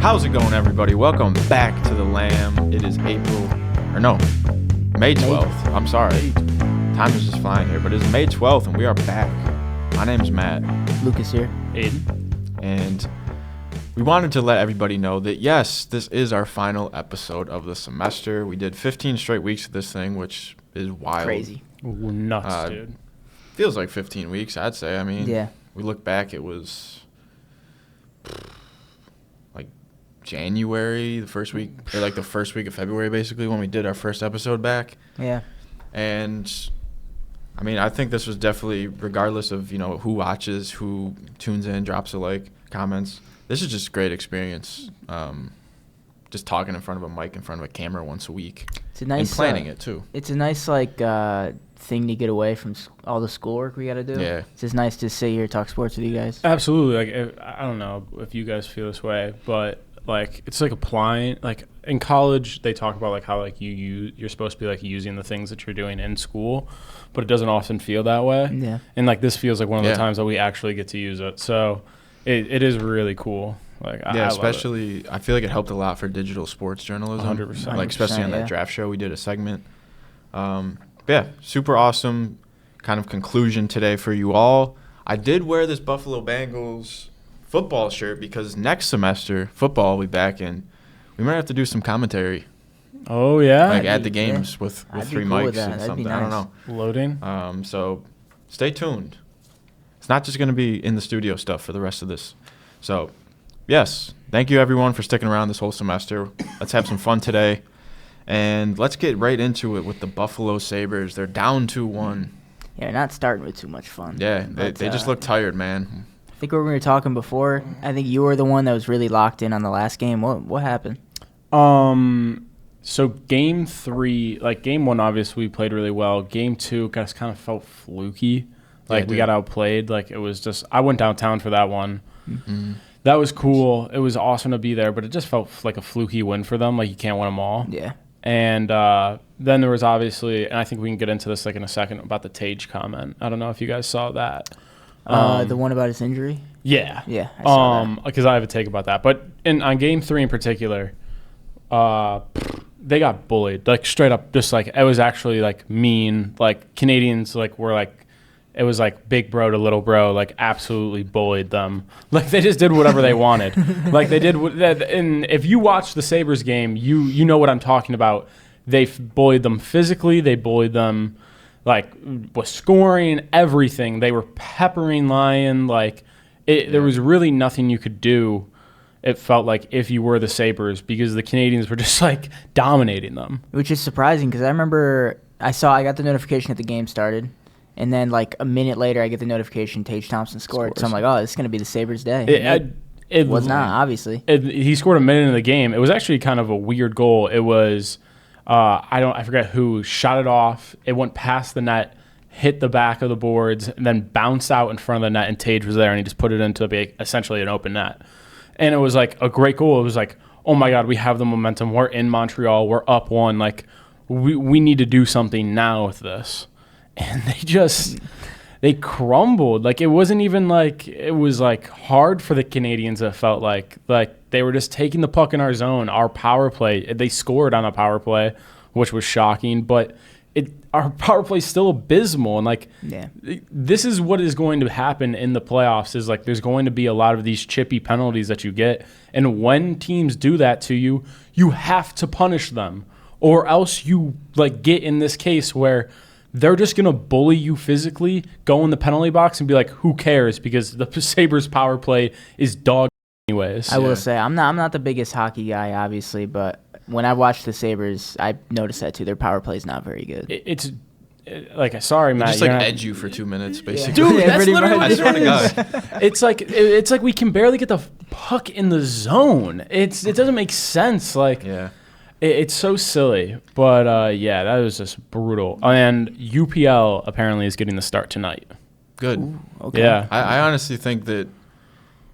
How's it going, everybody? Welcome back to the LAM. It is May 12th. I'm sorry. Time is just flying here, but it's May 12th, and we are back. My name is Matt. Lucas here. Aiden. And we wanted to let everybody know that, yes, this is our final episode of the semester. We did 15 straight weeks of this thing, which is wild. Crazy. Nuts, dude. Feels like 15 weeks, I'd say. I mean, yeah. We look back, it was like January, the first week of February, basically, when we did our first episode back. Yeah. And I mean, I think this was definitely, regardless of, who watches, who tunes in, drops a like, comments, this is just a great experience. Just talking in front of a mic, in front of a camera once a week. It's a nice, and planning it too. It's a nice thing to get away from all the schoolwork we got to do. Yeah. It's just nice to sit here, talk sports with you guys. Absolutely. I don't know if you guys feel this way, but it's like applying. Like in college, they talk about how you're supposed to be using the things that you're doing in school, but it doesn't often feel that way. Yeah. And this feels like one of the times that we actually get to use it. So it is really cool. Especially I feel like it helped a lot for digital sports journalism. 100%. Especially on that draft show, we did a segment. Super awesome kind of conclusion today for you all. I did wear this Buffalo Bengals football shirt because next semester football will be back and we might have to do some commentary. Oh yeah, at the games with three mics and something. Nice. I don't know. Loading. So stay tuned. It's not just going to be in the studio stuff for the rest of this. So yes, thank you everyone for sticking around this whole semester. Let's have some fun today. And let's get right into it with the Buffalo Sabres. They're down 2-1. Yeah, not starting with too much fun. Yeah, they just look tired, man. I think when we were talking before, I think you were the one that was really locked in on the last game. What happened? So game 3, game 1, obviously we played really well. Game 2 kind of felt fluky. We got outplayed. It was just, I went downtown for that one. Mm-hmm. That was cool. It was awesome to be there, but it just felt like a fluky win for them. You can't win them all. Yeah. And then there was obviously, and I think we can get into this in a second, about the Tage comment. I don't know if you guys saw that. The one about his injury? Yeah. Yeah, I saw that. Because I have a take about that. But on Game 3 in particular, they got bullied. Straight up, just it was actually mean. Canadians were it was big bro to little bro, absolutely bullied them. They just did whatever they wanted. They did and if you watch the Sabres game, you know what I'm talking about. They bullied them physically. They bullied them with scoring, everything. They were peppering Lyon. There was really nothing you could do, it felt if you were the Sabres, because the Canadians were just dominating them. Which is surprising because I remember I got the notification that the game started. And then, a minute later, I get the notification Tage Thompson scored. So I'm like, oh, this is going to be the Sabres' day. It was not, obviously. He scored a minute into the game. It was actually kind of a weird goal. It was, I forget who, shot it off. It went past the net, hit the back of the boards, and then bounced out in front of the net, and Tage was there, and he just put it into essentially an open net. And it was, a great goal. It was oh, my God, we have the momentum. We're in Montreal. We're up 1. We need to do something now with this. And they crumbled. It wasn't even it was hard for the Canadians. It felt like they were just taking the puck in our zone. Our power play, they scored on a power play, which was shocking, but our power play is still abysmal. And this is what is going to happen in the playoffs is there's going to be a lot of these chippy penalties that you get. And when teams do that to you, you have to punish them, or else you get in this case where they're just going to bully you physically, go in the penalty box, and be who cares? Because the Sabres power play is dog anyways. I will say, I'm not the biggest hockey guy, obviously, but when I watch the Sabres, I noticed that too. Their power play is not very good. It's sorry, Matt. Just edge you for 2 minutes, basically. Dude, that's literally what I swear to God. It's we can barely get the puck in the zone. It doesn't make sense. Yeah. It's so silly, but that was just brutal. And UPL apparently is getting the start tonight. Good. Ooh, okay. Yeah. I honestly think that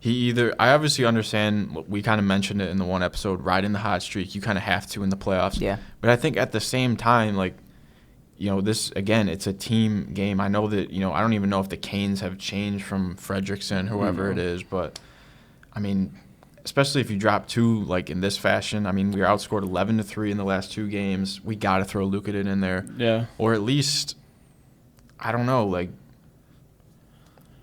I obviously understand, we kind of mentioned it in the one episode, riding the hot streak, you kind of have to in the playoffs. Yeah. But I think at the same time, this, again, it's a team game. I know that, I don't even know if the Canes have changed from Fredrickson, whoever it is, but, I mean, especially if you drop 2 like in this fashion. I mean, we were outscored 11-3 in the last 2 games. We got to throw Luukkonen in there. Yeah. Or at least, I don't know, like,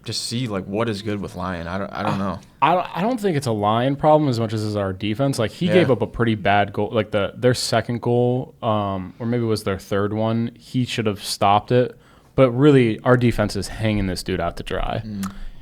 just see like what is good with Lyon. I don't know. I don't think it's a Lyon problem as much as it's our defense. Like he gave up a pretty bad goal. Like their second goal, or maybe it was their third one. He should have stopped it. But really, our defense is hanging this dude out to dry.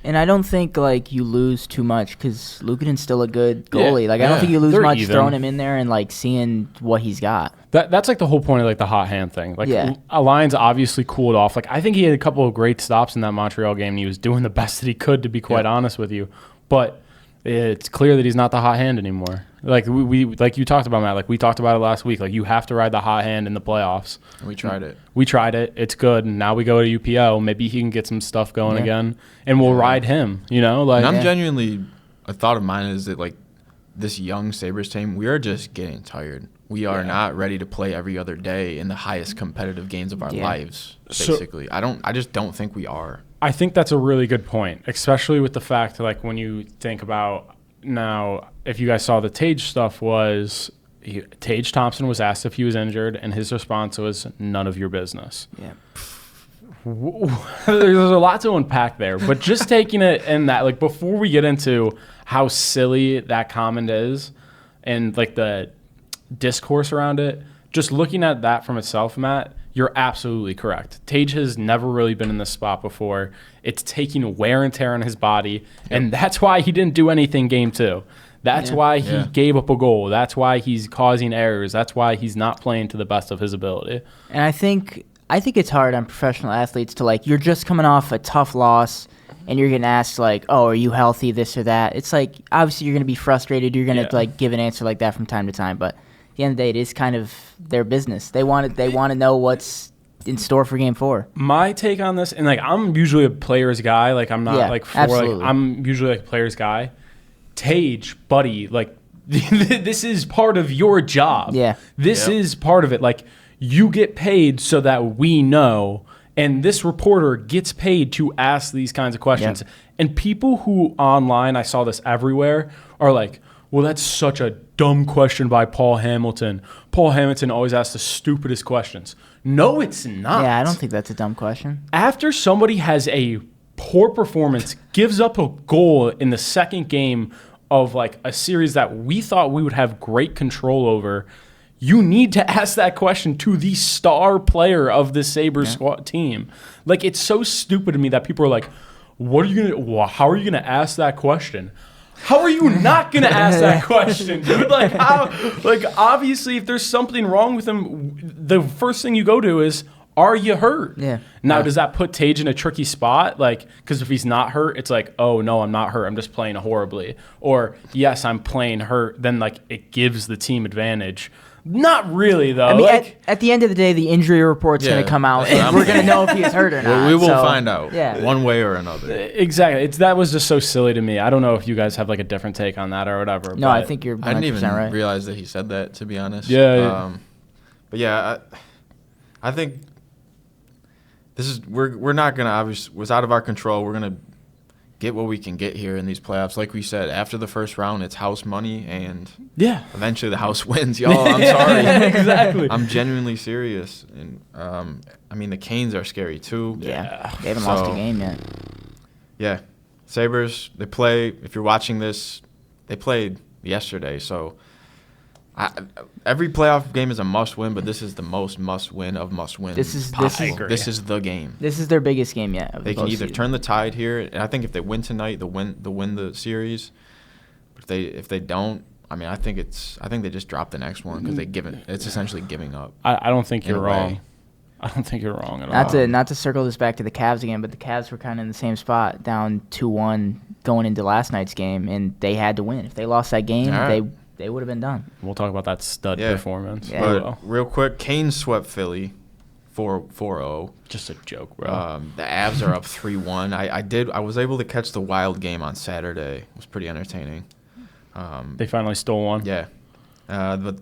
And I don't think like you lose too much because Luukkonen's still a good goalie. Yeah. Like I don't think you lose They're much even. throwing him in there and like seeing what he's got. That's like the whole point of like the hot hand thing. Like Lyon's obviously cooled off. Like I think he had a couple of great stops in that Montreal game, and he was doing the best that he could, to be quite honest with you. But it's clear that he's not the hot hand anymore. Like we like you talked about, Matt. Like we talked about it last week. Like you have to ride the hot hand in the playoffs. We tried it. We tried it. It's good. And now we go to UPL. Maybe he can get some stuff going again, and we'll ride him. You know, like and I'm genuinely, a thought of mine is that like this young Sabres team, we are just getting tired. We are not ready to play every other day in the highest competitive games of our lives. Basically, I just don't think we are. I think that's a really good point, especially with the fact like when you think about. Now, if you guys saw the Tage stuff Tage Thompson was asked if he was injured, and his response was, none of your business. Yeah. There's a lot to unpack there, but just taking it in that, like before we get into how silly that comment is and like the discourse around it, just looking at that from itself, Matt, you're absolutely correct. Tage has never really been in this spot before. It's taking wear and tear on his body, and that's why he didn't do anything game 2. That's why he gave up a goal. That's why he's causing errors. That's why he's not playing to the best of his ability. And I think it's hard on professional athletes to like, you're just coming off a tough loss, and you're getting asked like, oh, are you healthy, this or that. It's like, obviously you're going to be frustrated. You're going to like give an answer like that from time to time, but at the end of the day, it is kind of their business. They want to know what's in store for Game 4. My take on this, and like I'm usually a player's guy. Like I'm not I'm usually like a player's guy. Tage, buddy, like this is part of your job. Yeah, this is part of it. Like you get paid so that we know, and this reporter gets paid to ask these kinds of questions. Yep. And people who online, I saw this everywhere, are like, well, that's such a dumb question by Paul Hamilton. Paul Hamilton always asks the stupidest questions. No, it's not. Yeah, I don't think that's a dumb question. After somebody has a poor performance, gives up a goal in the second game of like a series that we thought we would have great control over, you need to ask that question to the star player of the Sabres squad team. Like, it's so stupid to me that people are like, how are you gonna ask that question? How are you not going to ask that question, dude? Like, how? Like, obviously, if there's something wrong with him, the first thing you go to is, are you hurt? Yeah. Now, does that put Tage in a tricky spot? Like, because if he's not hurt, it's like, oh, no, I'm not hurt. I'm just playing horribly. Or, yes, I'm playing hurt. Then, like, it gives the team advantage. Not really, though. I mean, at the end of the day, the injury report's going to come out, and we're going to know if he's hurt or not. We will find out one way or another. Exactly. That was just so silly to me. I don't know if you guys have, like, a different take on that or whatever. No, I think you're 100% I didn't even right. realize that he said that, to be honest. Yeah. But, yeah, I think this is – we're not going to obviously – it was out of our control. We're going to get what we can get here in these playoffs. Like we said, after the first round, it's house money, and eventually the house wins. Y'all, I'm sorry. Exactly. I'm genuinely serious. And I mean, the Canes are scary too. Yeah. They haven't lost a game yet. Yeah. Sabres, they play, if you're watching this, they played yesterday. So every playoff game is a must-win, but this is the most must-win of must-wins. This is the game. This is their biggest game yet. They can either turn the tide here, and I think if they win tonight, they'll win the series. But if they don't, I mean, I think they just drop the next one because it's essentially giving up. I don't think you're wrong. I don't think you're wrong at all. Not to circle this back to the Cavs again, but the Cavs were kind of in the same spot, down 2-1 going into last night's game, and they had to win. If they lost that game, they would have been done. We'll talk about that stud performance. Yeah. But real quick, Canes swept Philly 4-0. Just a joke, bro. The Avs are up 3-1. I was able to catch the Wild game on Saturday. It was pretty entertaining. They finally stole one. Yeah. The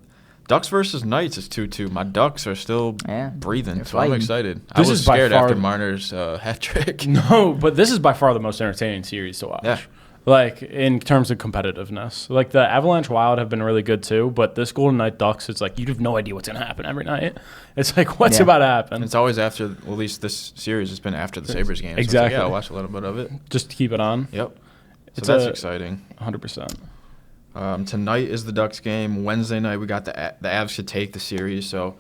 Ducks versus Knights is 2-2. My Ducks are still breathing, so I'm excited. I was scared after Marner's hat trick. No, but this is by far the most entertaining series to watch. Yeah. like in terms of competitiveness. Like the Avalanche Wild have been really good too, but this Golden Knight Ducks, it's like you have no idea what's going to happen every night. It's like, what's about to happen? And it's always after, well, at least this series has been after the Sabres game. Exactly. So it's like, yeah, I'll watch a little bit of it. Just to keep it on. Yep. So that's exciting. 100%. Tonight is the Ducks game. Wednesday night we got the Avs should take the series. So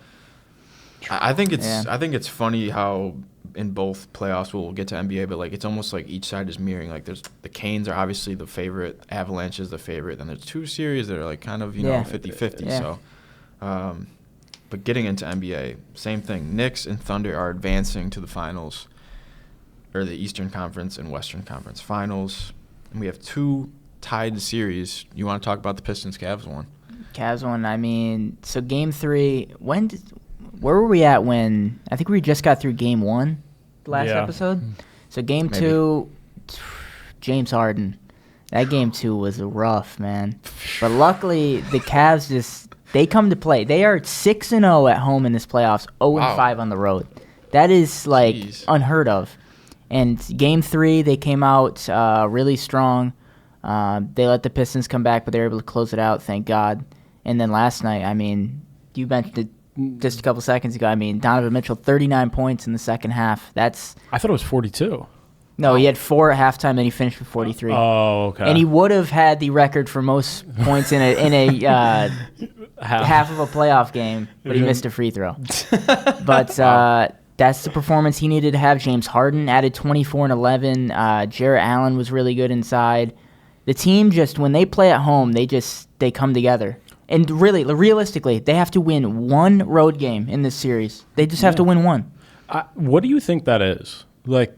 I think it's funny how in both playoffs we'll get to NBA, but like it's almost like each side is mirroring. Like there's the Canes are obviously the favorite, Avalanche is the favorite, and there's two series that are like kind of 50-50. Yeah. So, but getting into NBA, same thing. Knicks and Thunder are advancing to the finals, or the Eastern Conference and Western Conference finals, and we have two tied series. You want to talk about the Pistons-Cavs one? Cavs one. I mean, so Game 3. Where were we at when? I think we just got through Game 1 last episode. So Game 2, James Harden. That Game 2 was rough, man. But luckily, the Cavs they come to play. They are 6-0 at home in this playoffs, 0-5 on the road. That is like unheard of. And Game 3, they came out really strong. They let the Pistons come back, but they were able to close it out, thank God. And then last night, I mean, you mentioned it just a couple seconds ago. I mean, Donovan Mitchell, 39 points in the second half. I thought it was 42. No, he had 4 at halftime, and he finished with 43. Oh, okay. And he would have had the record for most points in a half of a playoff game, but he missed a free throw. But that's the performance he needed to have. James Harden added 24 and 11. Jarrett Allen was really good inside. The team just, when they play at home, they come together. And really, realistically, they have to win one road game in this series. They just have to win one. What do you think that is? Like,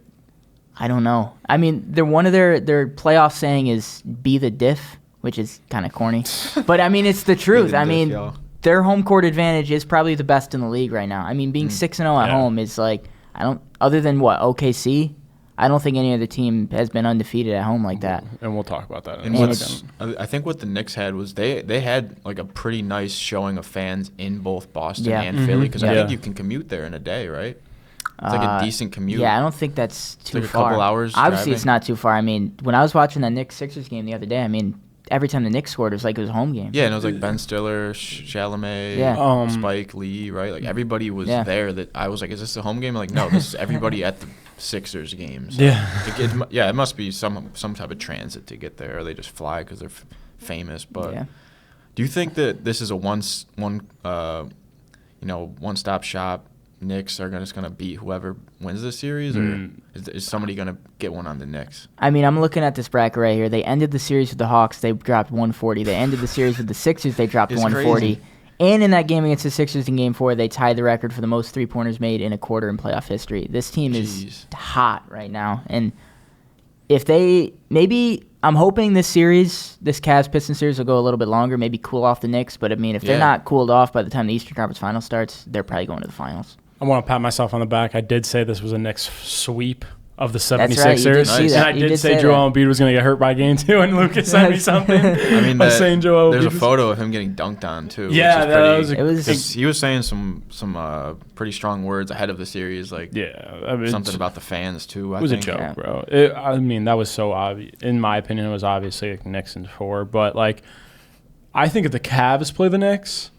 I don't know. I mean, one of their playoff saying is "be the diff," which is kind of corny, but I mean it's the truth. I mean, their home court advantage is probably the best in the league right now. I mean, being 6-0 at home is like other than OKC. I don't think any other team has been undefeated at home like that. And we'll talk about that. I think what the Knicks had was they had like a pretty nice showing of fans in both Boston and Philly, because I think you can commute there in a day, right? It's like a decent commute. Yeah, I don't think that's too like far. a couple hours Obviously, driving. It's not too far. I mean, when I was watching that Knicks-Sixers game the other day, I mean, every time the Knicks scored, it was like it was a home game. Yeah, and it was like Ben Stiller, Chalamet, Spike Lee, right? Like everybody was there. That I was like, is this a home game? I'm like, no, this is everybody at the Sixers games. So it must be some type of transit to get there, or they just fly because they're famous. But do you think that this is a one-stop shop? Knicks are just going to beat whoever wins this series, or is somebody going to get one on the Knicks? I mean, I'm looking at this bracket right here. They ended the series with the Hawks. They dropped 140. They ended the series with the Sixers. They dropped 140. Crazy. And in that game against the Sixers in Game 4, they tied the record for the most three-pointers made in a quarter in playoff history. This team is hot right now. And if I'm hoping this Cavs-Pistons series will go a little bit longer, maybe cool off the Knicks. But, I mean, if they're not cooled off by the time the Eastern Conference Finals starts, they're probably going to the finals. I want to pat myself on the back. I did say this was a Knicks sweep of the 76ers. That's right, you did see that. And I did say Joel Embiid was going to get hurt by Game 2, and Lucas sent me something. I mean, there's a photo of him getting dunked on, too. Yeah, he was saying some pretty strong words ahead of the series, like something about the fans, too. It was a joke, bro. That was so obvious. In my opinion, it was obviously like Knicks in 4. But, like, I think if the Cavs play the Knicks,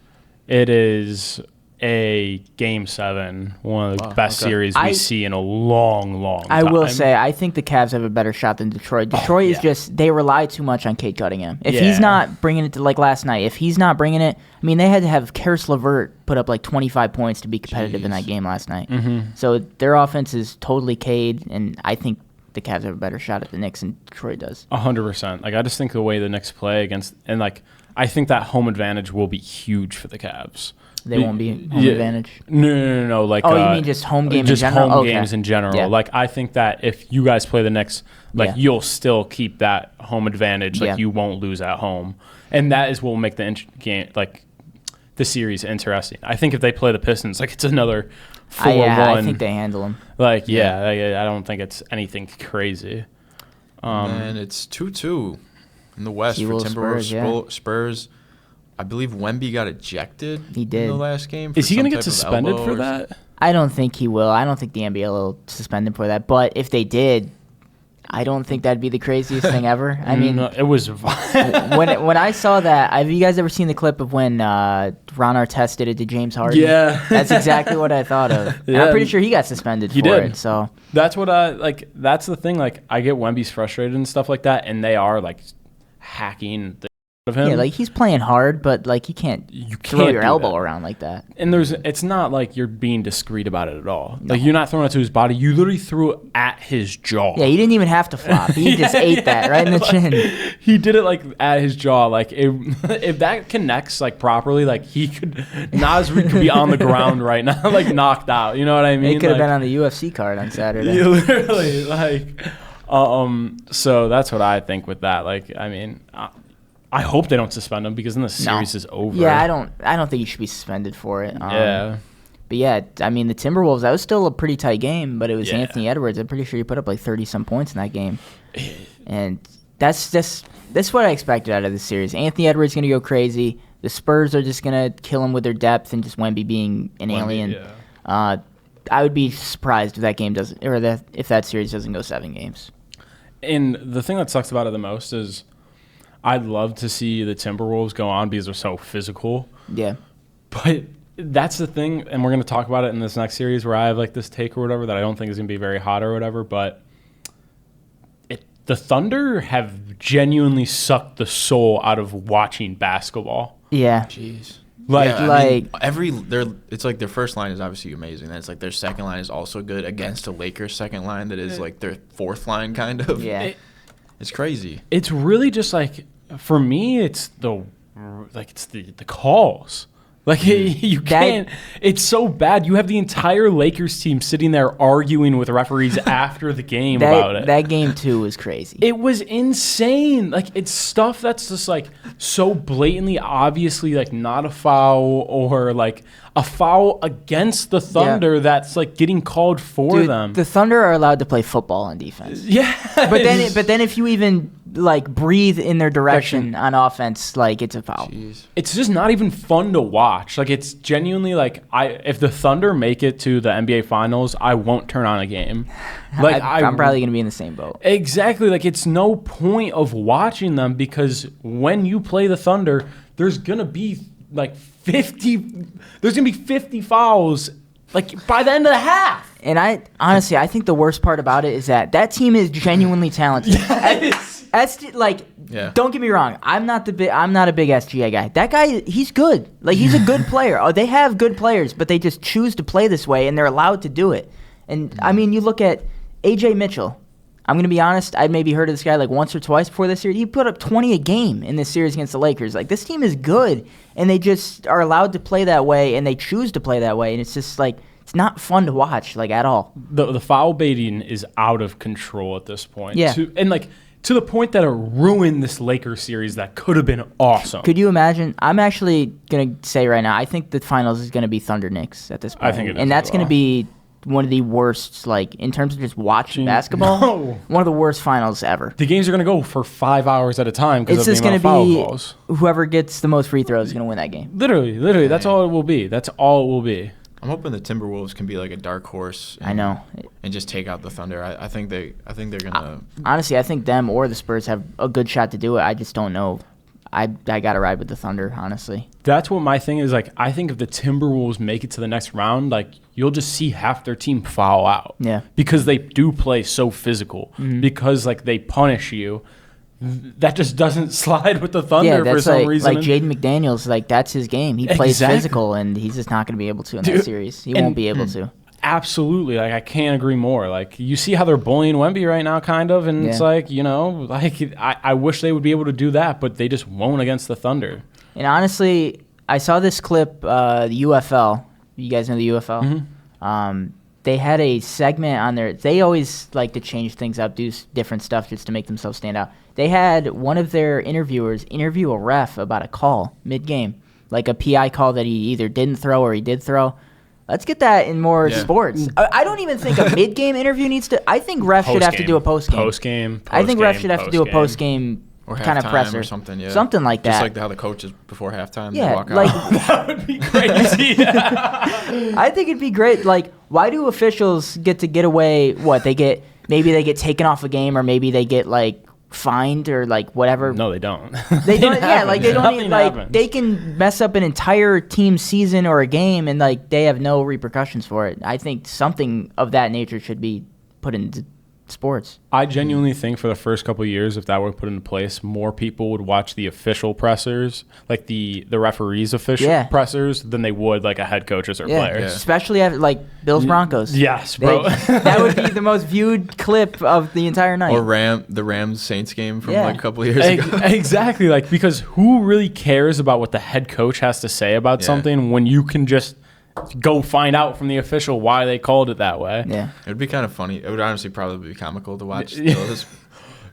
it is a Game 7, one of the best series we see in a long, long time. I will say, I think the Cavs have a better shot than Detroit. Detroit is just, they rely too much on Cade Cunningham. If he's not bringing it to, like last night, if he's not bringing it, I mean, they had to have Karis LeVert put up like 25 points to be competitive in that game last night. So their offense is totally Cade, and I think the Cavs have a better shot at the Knicks than Detroit does. 100%. Like, I just think the way the Knicks play I think that home advantage will be huge for the Cavs. They won't be home advantage? No. Like, you mean just home games in general? Just home games in general. Yeah. Like, I think that if you guys play the Knicks, you'll still keep that home advantage. Like, you won't lose at home. And that is what will make the series interesting. I think if they play the Pistons, like, it's another 4-1. I think they handle them. I don't think it's anything crazy. And it's 2-2 in the West for Timberwolves. Spurs. I believe Wemby got ejected in the last game. Is he going to get suspended for that? I don't think he will. I don't think the NBA will suspend him for that. But if they did, I don't think that'd be the craziest thing ever. I mean, it was when I saw that, have you guys ever seen the clip of when Ron Artest did it to James Harden? Yeah. That's exactly what I thought of. Yeah. I'm pretty sure he got suspended for it. So that's what I like. That's the thing. Like, I get Wemby's frustrated and stuff like that, and they are like hacking the of him. yeah, like he's playing hard, but like you can't throw your elbow around like that. And it's not like you're being discreet about it at all. Like, you're not throwing it to his body. You literally threw it at his jaw. Yeah, he didn't even have to flop. He just ate that right in the chin. He did it like at his jaw. Like, if that connects like properly, like Nasri could be on the ground right now, like knocked out. You know what I mean? He could have been on the UFC card on Saturday. Yeah, literally, like, so that's what I think with that. Like, I mean, I hope they don't suspend him because then the series is over. Yeah, I don't think he should be suspended for it. Yeah. But yeah, I mean, the Timberwolves, that was still a pretty tight game, but it was Yeah. Anthony Edwards. I'm pretty sure he put up like 30-some points in that game. And that's what I expected out of this series. Anthony Edwards going to go crazy. The Spurs are just going to kill him with their depth and just Wemby being an alien. Yeah. I would be surprised if that game doesn't, or if that series doesn't go 7 games. And the thing that sucks about it the most is I'd love to see the Timberwolves go on because they're so physical. Yeah. But that's the thing, and we're going to talk about it in this next series where I have like this take or whatever that I don't think is going to be very hot or whatever, but the Thunder have genuinely sucked the soul out of watching basketball. Yeah. Jeez. Like, It's like their first line is obviously amazing. And it's like their second line is also good against the Lakers' second line that is like their fourth line kind of. Yeah. It's crazy. It's really just like, for me, it's the calls. Like, you can't. It's so bad. You have the entire Lakers team sitting there arguing with referees after the game about it. That game, too, was crazy. It was insane. Like, it's stuff that's just, like, so blatantly, obviously, like, not a foul or, like, a foul against the Thunder that's, like, getting called for them. The Thunder are allowed to play football on defense. Yeah. But then if you even, like, breathe in their direction on offense, like, it's a foul. Jeez. It's just not even fun to watch. Like, it's genuinely like, if the Thunder make it to the NBA Finals, I won't turn on a game. Like, I'm probably going to be in the same boat. Exactly. Like, it's no point of watching them because when you play the Thunder, there's going to be like 50 fouls like by the end of the half. And I think the worst part about it is that team is genuinely talented. Yes. Don't get me wrong. I'm not a big SGA guy. That guy, he's good. Like, he's a good player. Oh, they have good players, but they just choose to play this way, and they're allowed to do it. And I mean, you look at AJ Mitchell. I'm gonna be honest. I'd maybe heard of this guy like once or twice before this series. He put up 20 a game in this series against the Lakers. Like, this team is good, and they just are allowed to play that way, and they choose to play that way, and it's just like, it's not fun to watch, like, at all. The foul baiting is out of control at this point. Yeah. To the point that it ruined this Lakers series that could have been awesome. Could you imagine? I'm actually going to say right now, I think the finals is going to be Thunder Knicks at this point. I think it is. And that's as going well. to be one of the worst, like, in terms of just watching basketball, one of the worst finals ever. The games are going to go for 5 hours at a time because It's of just the going amount of to foul be calls. whoever gets the most free throws is going to win that game. Literally, that's all it will be. That's all it will be. I'm hoping the Timberwolves can be like a dark horse. I know. And just take out the Thunder. I think they're gonna. Honestly, I think them or the Spurs have a good shot to do it. I just don't know. I got to ride with the Thunder, honestly. That's what my thing is. Like, I think if the Timberwolves make it to the next round, like, you'll just see half their team foul out. Yeah. Because they do play so physical. Mm-hmm. Because, like, they punish you. That just doesn't slide with the Thunder for some reason. Like Jaden McDaniels, like, that's his game. He plays physical, and he's just not going to be able to in that series. He won't be able to. Absolutely. Like, I can't agree more. Like, you see how they're bullying Wemby right now, kind of, and it's like, you know, like, I wish they would be able to do that, but they just won't against the Thunder. And honestly, I saw this clip, the UFL. You guys know the UFL? Mm-hmm. They had a segment on there. They always like to change things up, do different stuff just to make themselves stand out. They had one of their interviewers interview a ref about a call mid-game, like a PI call that he either didn't throw or he did throw. Let's get that in more sports. I don't even think a mid-game interview needs to. I think refs should have to do a post-game. I think refs should have to do a post-game or kind of presser or something. Yeah. Something like that. Just like how the coaches before halftime Yeah, walk like out. That would be crazy. I think it'd be great. Like, why do officials get away? What they get? maybe they get taken off a game, or maybe they get like fined or like whatever. No, they don't. They don't. Yeah, like they don't Nothing even, like happens. they can mess up an entire team season or a game, and like they have no repercussions for it. I think something of that nature should be put into sports. I genuinely think for the first couple of years, if that were put into place, more people would watch the official pressers, like the referees' official pressers, than they would like a head coaches or players. Especially after like Bills Broncos. Yes, bro. That would be the most viewed clip of the entire night. Or the Rams Saints game from like a couple of years ago. Exactly, like because who really cares about what the head coach has to say about something when you can just go find out from the official why they called it that way? Yeah, it would be kind of funny. It would honestly probably be comical to watch those.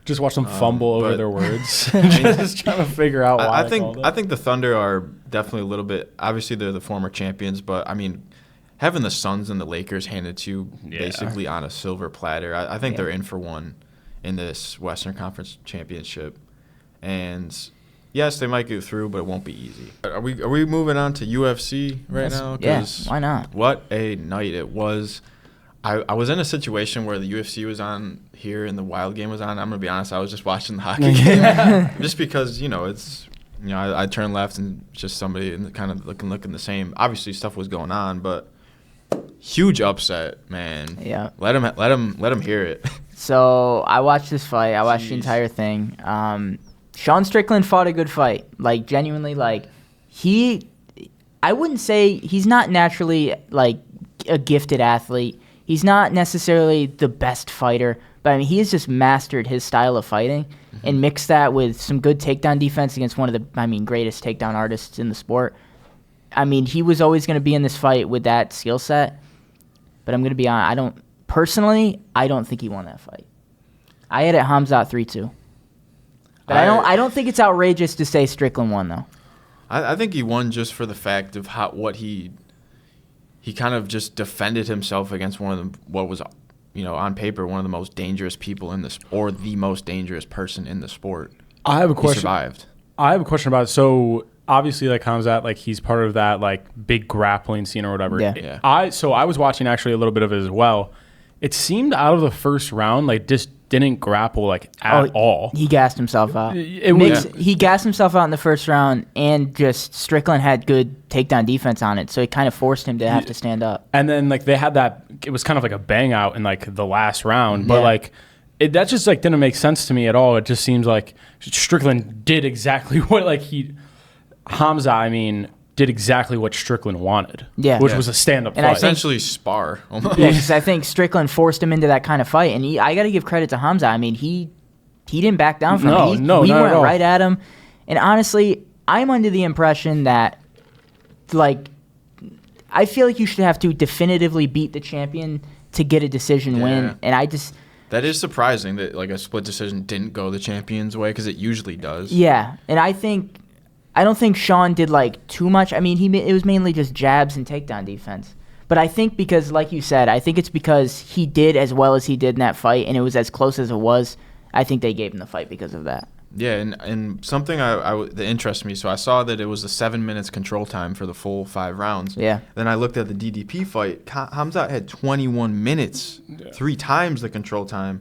Just watch them fumble over their words. Just trying to figure out why I think the Thunder are definitely a little bit. Obviously, they're the former champions, but I mean, having the Suns and the Lakers handed to you basically on a silver platter, I think they're in for one in this Western Conference championship. And yes, they might get through, but it won't be easy. Are we moving on to UFC right now? Yeah, why not? What a night it was. I was in a situation where the UFC was on here and the Wild game was on. I'm going to be honest, I was just watching the hockey game. Just because, it's, I turned left and just somebody and kind of looking the same. Obviously, stuff was going on, but huge upset, man. Yeah. Let him hear it. So I watched this fight. I watched the entire thing. Sean Strickland fought a good fight. Like, genuinely, like, I wouldn't say he's not naturally, like, a gifted athlete. He's not necessarily the best fighter, but I mean, he has just mastered his style of fighting and mixed that with some good takedown defense against one of the, greatest takedown artists in the sport. I mean, he was always going to be in this fight with that skill set, but I'm going to be honest, I don't think he won that fight. I had it Hamzat 3-2. But I don't think it's outrageous to say Strickland won, though. I think he won just for the fact of what he kind of just defended himself against one of what was, on paper, one of the most dangerous people in this, or the most dangerous person in the sport. I have a question. He survived. I have a question about it. So obviously, like Hamzat, like he's part of that like big grappling scene or whatever. Yeah. I was watching actually a little bit of it as well. It seemed out of the first round, like just didn't grapple like at all. He gassed himself out. He gassed himself out in the first round, and just Strickland had good takedown defense on it, so it kind of forced him to have to stand up. And then like they had that, it was kind of like a bang out in like the last round, but like that just like didn't make sense to me at all. It just seems like Strickland did exactly what Hamza, did exactly what Strickland wanted, which was a stand-up fight. Essentially spar. Almost. Yeah, because I think Strickland forced him into that kind of fight, and I got to give credit to Hamza. He didn't back down from it. He went right at him, and honestly, I'm under the impression that, like, I feel like you should have to definitively beat the champion to get a decision win, and I just... That is surprising that like a split decision didn't go the champion's way, because it usually does. Yeah, and I don't think Sean did like too much. It was mainly just jabs and takedown defense. But I think because, like you said, I think it's because he did as well as he did in that fight, and it was as close as it was. I think they gave him the fight because of that. Yeah, and something that interests me. So I saw that it was a 7 minutes control time for the full 5 rounds. Yeah. Then I looked at the DDP fight. Hamzat had 21 minutes, 3 times the control time,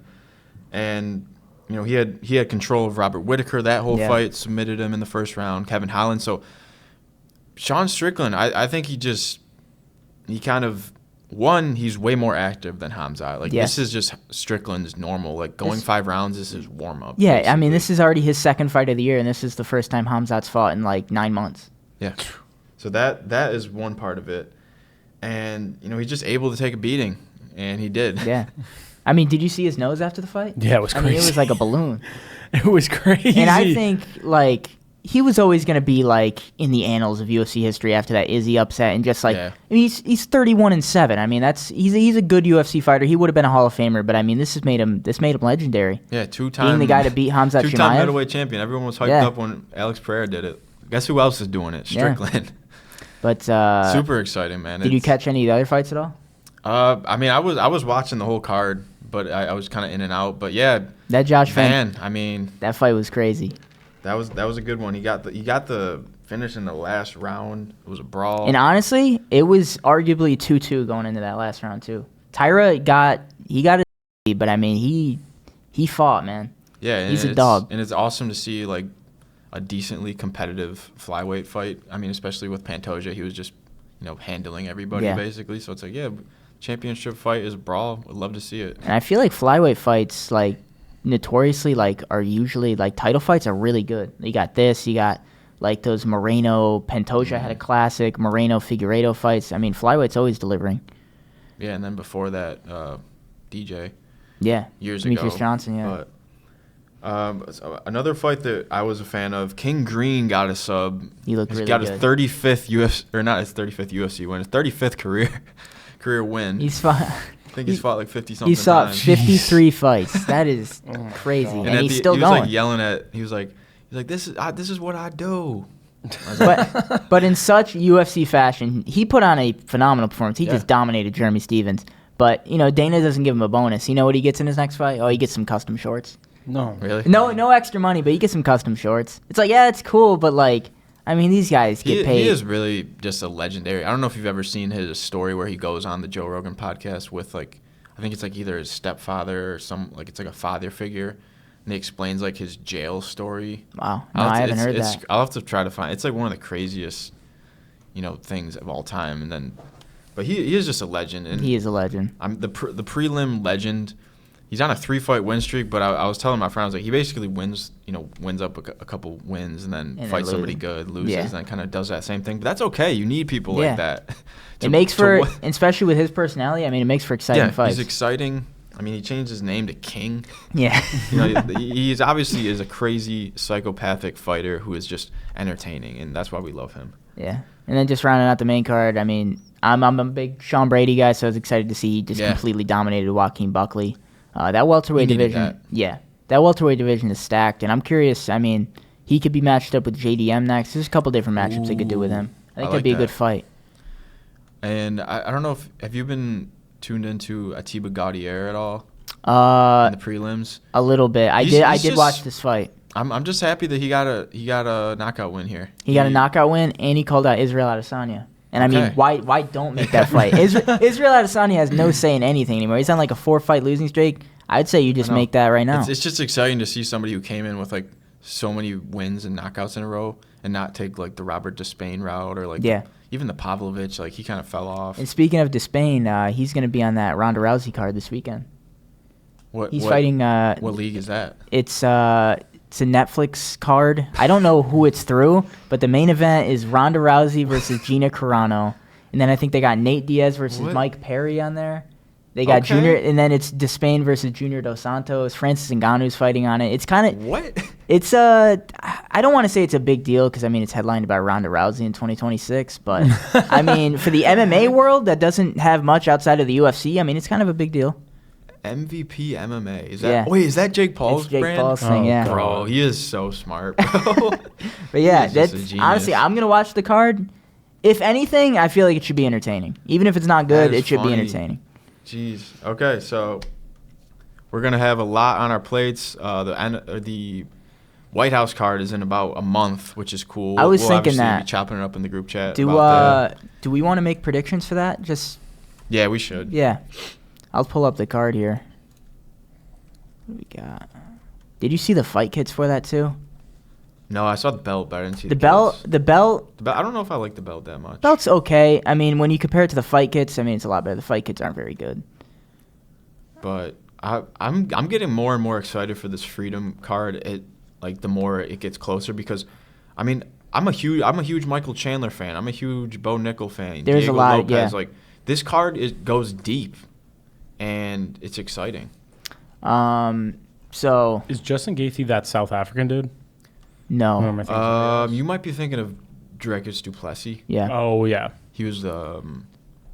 and he had control of Robert Whittaker that whole fight. Submitted him in the first round. Kevin Holland. So Sean Strickland, I think he kind of. One, he's way more active than Hamza. This is just Strickland's normal. Like, going 5 rounds, this is warm-up. Yeah, basically. this is already his second fight of the year, and this is the first time Hamzat's fought in, 9 months. Yeah. So that is one part of it. And, he's just able to take a beating, and he did. Yeah. Did you see his nose after the fight? Yeah, it was crazy. It was like a balloon. It was crazy. And I think, he was always going to be in the annals of UFC history after that Izzy upset, and just he's 31-7. He's a good UFC fighter. He would have been a Hall of Famer, but this made him legendary. Yeah, 2-time being the guy to beat Hamzat Chimaev. 2-time middleweight champion. Everyone was hyped up when Alex Pereira did it. Guess who else is doing it? Strickland. Yeah. But super exciting, man. Did you catch any of the other fights at all? I was watching the whole card, but I was kind of in and out. But yeah, that Josh man, that fight was crazy. That was a good one. He got the finish in the last round. It was a brawl. And honestly, it was arguably 2-2 going into that last round too. Tyra got but I mean, he fought, man. Yeah, he's a dog. And it's awesome to see like a decently competitive flyweight fight. I mean, especially with Pantoja, he was just handling everybody basically. So it's like, yeah, championship fight is a brawl. Would love to see it. And I feel like flyweight fights, like notoriously, like are usually like title fights are really good. You got like those Moreno Pantoja had a classic, Moreno Figueiredo fights. I mean, flyweight's always delivering. Yeah, and then before that, DJ. Yeah, years Demetrius ago. Johnson. Yeah. But so another fight that I was a fan of, King Green got a sub. He looked really got good. his 35th UFC, or not his 35th UFC win, his 35th career win. He's fought. I think he's fought like 50 something. He's fought times. 53 fights. That is crazy, and he's still he was going. like yelling at. He was like, this is what I do. But in such UFC fashion, he put on a phenomenal performance. He just dominated Jeremy Stevens. But Dana doesn't give him a bonus. You know what he gets in his next fight? Oh, he gets some custom shorts. No, really? No extra money, but he gets some custom shorts. It's like, yeah, it's cool, but like, I mean, these guys get paid. He is really just a legendary. I don't know if you've ever seen his story where he goes on the Joe Rogan podcast with like, I think it's like either his stepfather or it's like a father figure, and he explains like his jail story. Wow, no, I haven't heard that. I'll have to try to find. It's like one of the craziest, things of all time. And then, but he is just a legend. And he is a legend. I'm the prelim legend. He's on a 3-fight win streak, but I was telling my friend, I was like, he basically wins up a couple wins and then fights somebody good, loses, and then kind of does that same thing. But that's okay. You need people like that. It makes for, especially with his personality, I mean, it makes for exciting fights. He's exciting. I mean, he changed his name to King. Yeah. He's obviously is a crazy psychopathic fighter who is just entertaining, and that's why we love him. Yeah. And then just rounding out the main card, I mean, I'm a big Sean Brady guy, so I was excited to see he just completely dominated Joaquin Buckley. That welterweight division, that welterweight division is stacked, and I'm curious. I mean, he could be matched up with JDM next. There's a couple different matchups they could do with him. I think that'd be a good fight. And I don't know if have you been tuned into Atiba Gaudier at all in the prelims? A little bit. I did watch this fight. I'm just happy that he got a knockout win here. He got a knockout win, and he called out Israel Adesanya. And I mean, why don't make that fight? Israel Adesanya has no say in anything anymore. He's on like a 4-fight losing streak. I'd say you just make that right now. It's just exciting to see somebody who came in with like so many wins and knockouts in a row and not take like the Robert Despain route or like even the Pavlovich. Like he kind of fell off. And speaking of Despain, he's going to be on that Ronda Rousey card this weekend. He's fighting. What league is that? It's a Netflix card. I don't know who it's through, but the main event is Ronda Rousey versus Gina Carano. And then I think they got Nate Diaz versus Mike Perry on there. They got Junior, and then it's Despain versus Junior Dos Santos. Francis Ngannou's fighting on it. It's kind of It's I don't want to say it's a big deal because I mean it's headlined by Ronda Rousey in 2026, but I mean for the MMA world that doesn't have much outside of the UFC, I mean it's kind of a big deal. MVP MMA is that? Wait, is that Jake Paul's Jake brand? Paul's thing, yeah. Bro, he is so smart, bro. But yeah, that's honestly I'm gonna watch the card. If anything, I feel like it should be entertaining. Even if it's not good, it should be entertaining. Jeez. Okay, so we're gonna have a lot on our plates. The White House card is in about a month, which is cool. I was thinking obviously that. be chopping it up in the group chat. Do we want to make predictions for that? Yeah, we should. Yeah, I'll pull up the card here. What do we got? Did you see the fight kits for that too? No, I saw the belt, but I didn't see the belt. The belt. I don't know if I like the belt that much. Belt's okay. I mean, when you compare it to the fight kits, I mean, it's a lot better. The fight kits aren't very good. But I'm getting more and more excited for this Freedom card. The more it gets closer because, I mean, I'm a huge Michael Chandler fan. I'm a huge Bo Nickel fan. There's Diego a lot. Lopez. Like this card goes deep, and it's exciting. So is Justin Gaethje that South African dude? No. You might be thinking of Dricus du Plessis. Yeah. Oh yeah. He was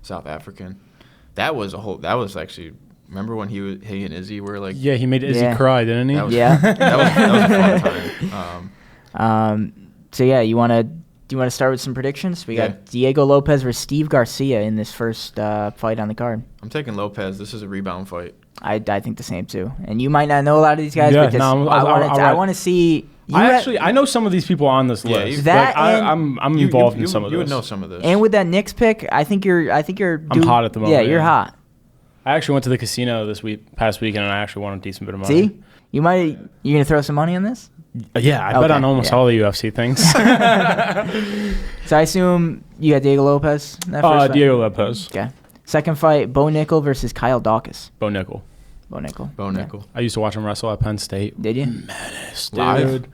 South African. That was actually. Remember when he and Izzy were like? Yeah, he made Izzy cry, didn't he? That was a fun time. So yeah, do you want to start with some predictions? We got Diego Lopez versus Steve Garcia in this first fight on the card. I'm taking Lopez. This is a rebound fight. I think the same too. And you might not know a lot of these guys, but I want to see. I know some of these people on this list. I'm involved in some of this. You would know some of this. And with that Knicks pick, I think you're. I'm hot at the moment. Yeah, you're hot. I actually went to the casino past weekend, and I actually won a decent bit of money. See, you gonna throw some money on this? Yeah, I bet on almost all the UFC things. So I assume you got Diego Lopez. In that first fight? Diego Lopez. Okay. Second fight, Bo Nickel versus Kyle Dawkins. Bo Nickel. Bo Nickel. I used to watch him wrestle at Penn State. Did you? Menace, dude. Live?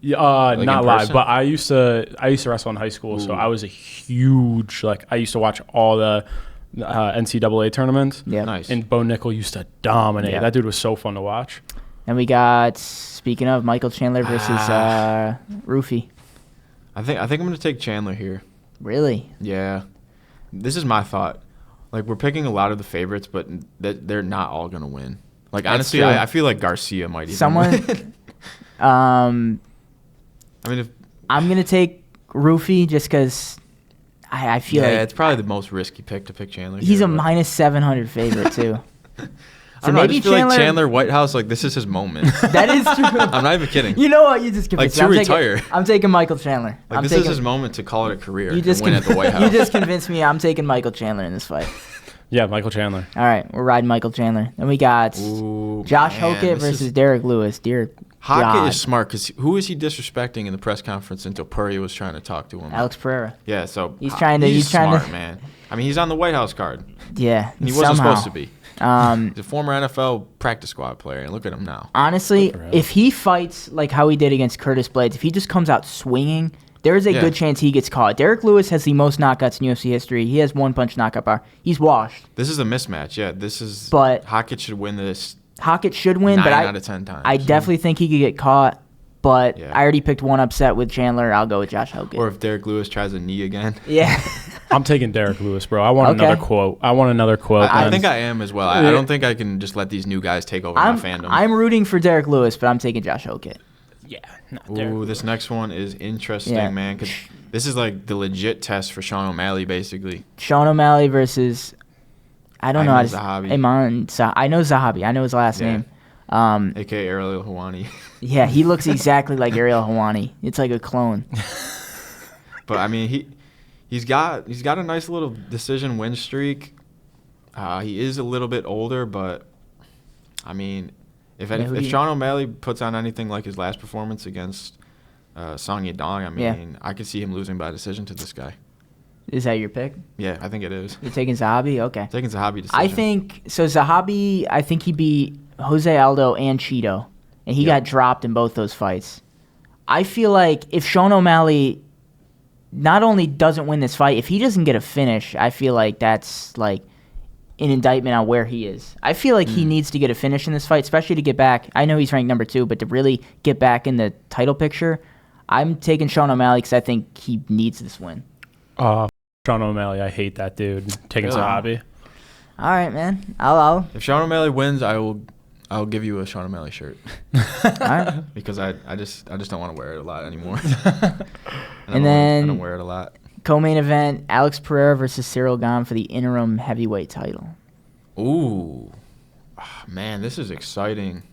Yeah, Like not in live, person? but I used to wrestle in high school, so I was a huge I used to watch all the NCAA tournaments. Yeah. Nice. And Bo Nickel used to dominate. Yeah. That dude was so fun to watch. And we got, speaking of, Michael Chandler versus Rufy. I think I'm gonna take Chandler here. Really? Yeah, this is my thought. Like, we're picking a lot of the favorites, but they're not all gonna win. Like, That's honestly, true. I feel like Garcia might even win. I mean, I'm gonna take Rufy just because I feel like it's probably the most risky pick to pick Chandler. he's here, a but- minus 700 favorite too. I don't know, I just feel like Chandler Whitehouse, like, this is his moment. That is true. I'm not even kidding. You know what? You just convinced Like, me. to retire. I'm taking Michael Chandler. Like, this is his moment to call it a career You just and win at the White House. You just convinced me. I'm taking Michael Chandler in this fight. Yeah, Michael Chandler. All right, we're riding Michael Chandler. Then we got Ooh, Josh man, Hockett this versus is- Derek Lewis. Dear Hockett God. is smart because who is he disrespecting in the press conference until Purdy was trying to talk to him? Alex Pereira. Yeah, so He's trying to- He's he's trying to- smart, man. I mean, he's on the White House card. Yeah, And he wasn't somehow. supposed to be. He's a former NFL practice squad player, and look at him now. Honestly, Good for him. if he fights like how he did against Curtis Blades, if he just comes out swinging, there is a Yeah. good chance he gets caught. Derek Lewis has the most knockouts in UFC history. He has one punch knockout bar. He's washed. This is a mismatch. Yeah, this is. But- Hockett should win this Hockett should win, 9 but out of 10 times. I definitely think he could get caught. But Yeah. I already picked one upset with Chandler. I'll go with Josh Hockett. Or if Derek Lewis tries a knee again. Yeah. I'm taking Derek Lewis, bro. I want Okay. another quote. I man. think I am as well. I don't think I can just let these new guys take over my fandom. I'm rooting for Derek Lewis, but I'm taking Josh Hockett. Yeah. Not Derek Ooh, this next one is interesting, Yeah. man, because this is like the legit test for Sean O'Malley, basically. Sean O'Malley versus I don't know how to Zahabi. I know Zahabi. I know his last Yeah. name. A.K.A. Ariel Hawani. Yeah, he looks exactly like Ariel Hawani. It's like a clone. But, I mean, he's got a nice little decision win streak. He is a little bit older, but, I mean, if Sean O'Malley puts on anything like his last performance against Song Yadong, I mean, I could see him losing by decision to this guy. Is that your pick? Yeah, I think it is. You're taking Zahabi? Okay. Taking Zahabi decision. I think so. Zahabi, I think he beat Jose Aldo and Cheeto, and he got dropped in both those fights. I feel like if Sean O'Malley not only doesn't win this fight, if he doesn't get a finish, I feel like that's like an indictment on where he is. I feel like he needs to get a finish in this fight, especially to get back. I know he's ranked number 2, but to really get back in the title picture, I'm taking Sean O'Malley because I think he needs this win. Sean O'Malley, I hate that dude. Taking Really? Zahabi. All right, man. I'll If Sean O'Malley wins, I'll give you a Sean O'Malley shirt. all right. Because I just don't want to wear it a lot anymore. And then- I don't wear it a lot. Co-main event, Alex Pereira versus Cyril Gane for the interim heavyweight title. Ooh, man, this is exciting.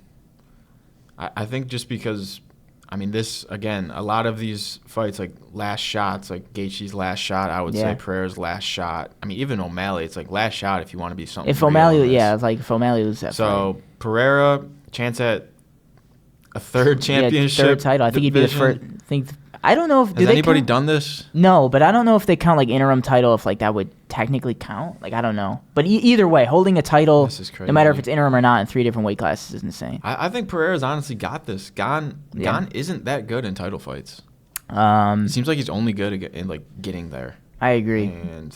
I think just because, I mean, this again, a lot of these fights like last shots, like Gaethje's last shot, I would Yeah. say Pereira's last shot. I mean, even O'Malley, it's like last shot if you want to be something. If real O'Malley, on this. yeah, like if O'Malley loses that So Pereira, chance at a third championship. third title. I think he'd be the first. I don't know if Has anybody done this? No, but I don't know if they count like interim title if like that would technically count. Like I don't know, but either way, holding a title, This is no matter if crazy. it's interim or not, in 3 different weight classes is insane. I think Pereira's honestly got this. Gane Yeah. isn't that good in title fights. It seems like he's only good in like getting there. I agree. And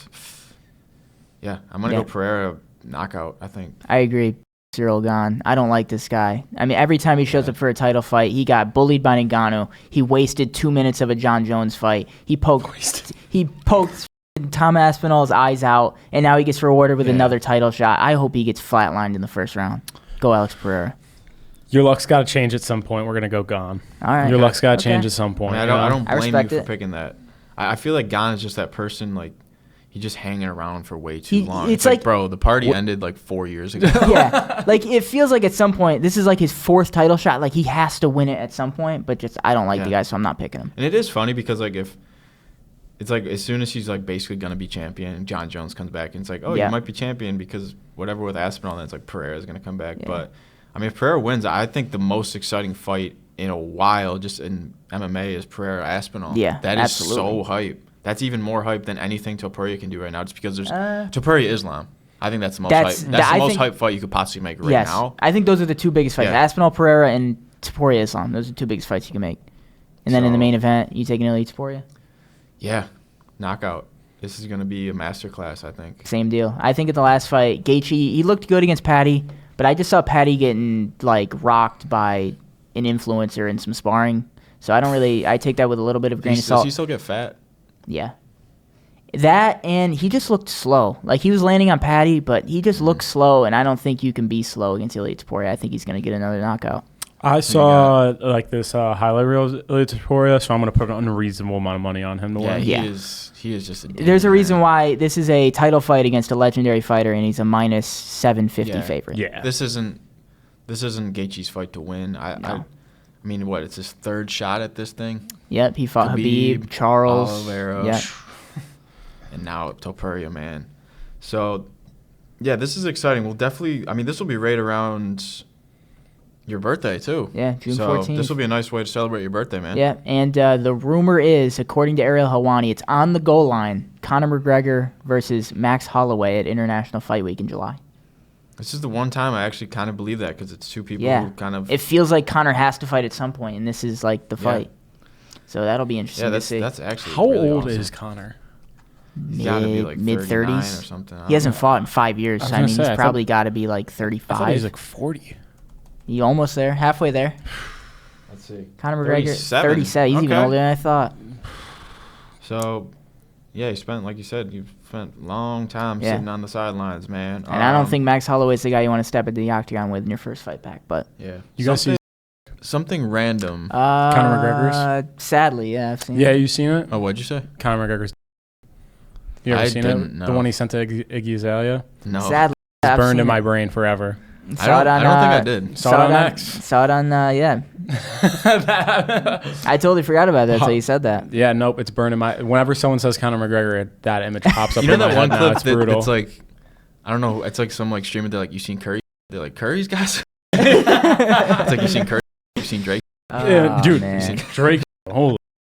yeah, I'm gonna Yeah. go Pereira knockout. I think. I agree. Cyril Gane. I don't like this guy. I mean, every time he shows up for a title fight, he got bullied by Ngannou. He wasted 2 minutes of a John Jones fight. He poked Tom Aspinall's eyes out, and now he gets rewarded with another title shot. I hope he gets flatlined in the first round. Go Alex Pereira. Your luck's got to change at some point. We're going to go Gane. All right. Your luck's got to Okay. change at some point. I you know? don't I blame you respect for it. picking that. I feel like Gane is just that person like. He's just hanging around for way too He- long. it's It's like, like- bro, the party ended like 4 years ago. Yeah, like it feels like at some point this is like his 4th title shot. Like he has to win it at some point, but just I don't like the Yeah. guy, so I'm not picking him. And it is funny because like if it's like as soon as she's like basically gonna be champion, John Jones comes back and it's like, oh, Yeah. you might be champion because whatever with Aspinall, then it's like Pereira's gonna come back. Yeah. But I mean, if Pereira wins, I think the most exciting fight in a while, just in MMA, is Pereira Aspinall. Yeah, that is absolutely. so hype. That's even more hype than anything Topuria can do right now, just because there's Topuria Islam. I think that's the most hype. That's the I most think- hype fight you could possibly make right Yes, now. I think those are the two biggest fights: Yeah. Aspinall Pereira and Topuria Islam. Those are the two biggest fights you can make. And then in the So- main event, you taking Elite Topuria. Yeah, knockout. This is gonna be a masterclass, I think. Same deal. I think in the last fight, Gaethje, he looked good against Patty, but I just saw Patty getting like rocked by an influencer in some sparring. So I take that with a little bit of grain of Does salt. he still get fat? Yeah. That, and he just looked slow. Like, he was landing on Patty, but he just looked slow, and I don't think you can be slow against Elite Topuria. I think he's going to get another knockout. I saw like this highlight reel of Topuria, so I'm going to put an unreasonable amount of money on him to Yeah, win. Yeah. He is just a demon, There's a reason man. why this is a title fight against a legendary fighter, and he's a minus 750 Yeah. favorite. Yeah. This isn't Gaethje's fight to win. I mean, what? It's his third shot at this thing. Yep, he fought Habib, Charles. Oliveira, Yep. and now Topuria, man. So, yeah, this is exciting. We'll definitely. I mean, this will be right around your birthday too. Yeah, June so 14th. this will be a nice way to celebrate your birthday, man. Yeah, and the rumor is, according to Ariel Helwani, it's on the goal line. Conor McGregor versus Max Holloway at International Fight Week in July. This is the one time I actually kind of believe that because it's two people Yeah, who kind of. it feels like Conor has to fight at some point, and this is like the Yeah. fight. So that'll be interesting yeah, to see. that's actually. How really old awesome. is Connor? He's got to be like mid 39 or 30s. something. I He hasn't don't know. fought in 5 years. I was So, I gonna mean, say, I he's thought- probably got to be like I thought he 35. was like 40. You almost there, halfway there. Let's see. Conor McGregor, 37. 37. He's even Okay. older than I thought. So, yeah, he spent, like you said, you spent a long time Yeah. sitting on the sidelines, man. And I don't think Max Holloway's the guy you want to step into the octagon with in your first fight back. But Yeah. You guys see? Something random. Conor McGregor's? Sadly, yeah, I've seen Yeah, it. you seen it? Oh, what'd you say? Conor McGregor's. You ever I seen didn't it? know. The one he sent to Iggy Azalea? No. Sadly, It's I've burned seen in my it. brain forever. Saw it on, I don't think I did. Saw it on X. Saw it on, yeah. I totally forgot about that until you said that. Yeah, nope. It's burned in my. Whenever someone says Conor McGregor, that image pops up. You know in my that head one now. clip It's that brutal. it's like, I don't know, it's like some like streamer, they're like, you seen Curry? They're like, Curry's guys? It's like, you seen Curry? You seen Drake? Yeah, Oh, dude, man. Drake. Holy.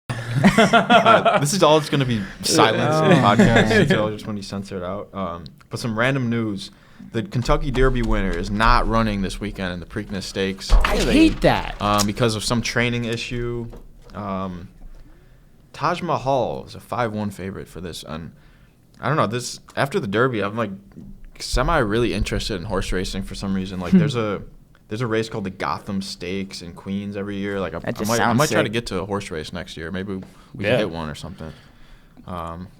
This is all it's going to be silence in the Oh, podcast man. until just when you censor it out. But some random news. The Kentucky Derby winner is not running this weekend in the Preakness Stakes I hate that. because of some training issue. Taj Mahal is a 5-1 favorite for this. And I don't know, this after the Derby, I'm like semi really interested in horse racing for some reason. Like there's a race called the Gotham Stakes in Queens every year. Like That I just might sounds try to sick. get to a horse race next year. Maybe we Yeah. can hit one or something.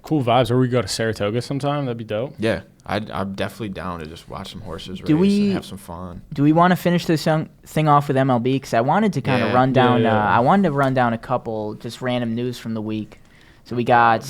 Cool vibes. Or we go to Saratoga sometime. That'd be dope. Yeah, I'm definitely down to just watch some horses race Do we- and have some fun. Do we want to finish this thing off with MLB? Because I wanted to kind of Yeah. run down. Yeah. I wanted to run down a couple just random news from the week. So we got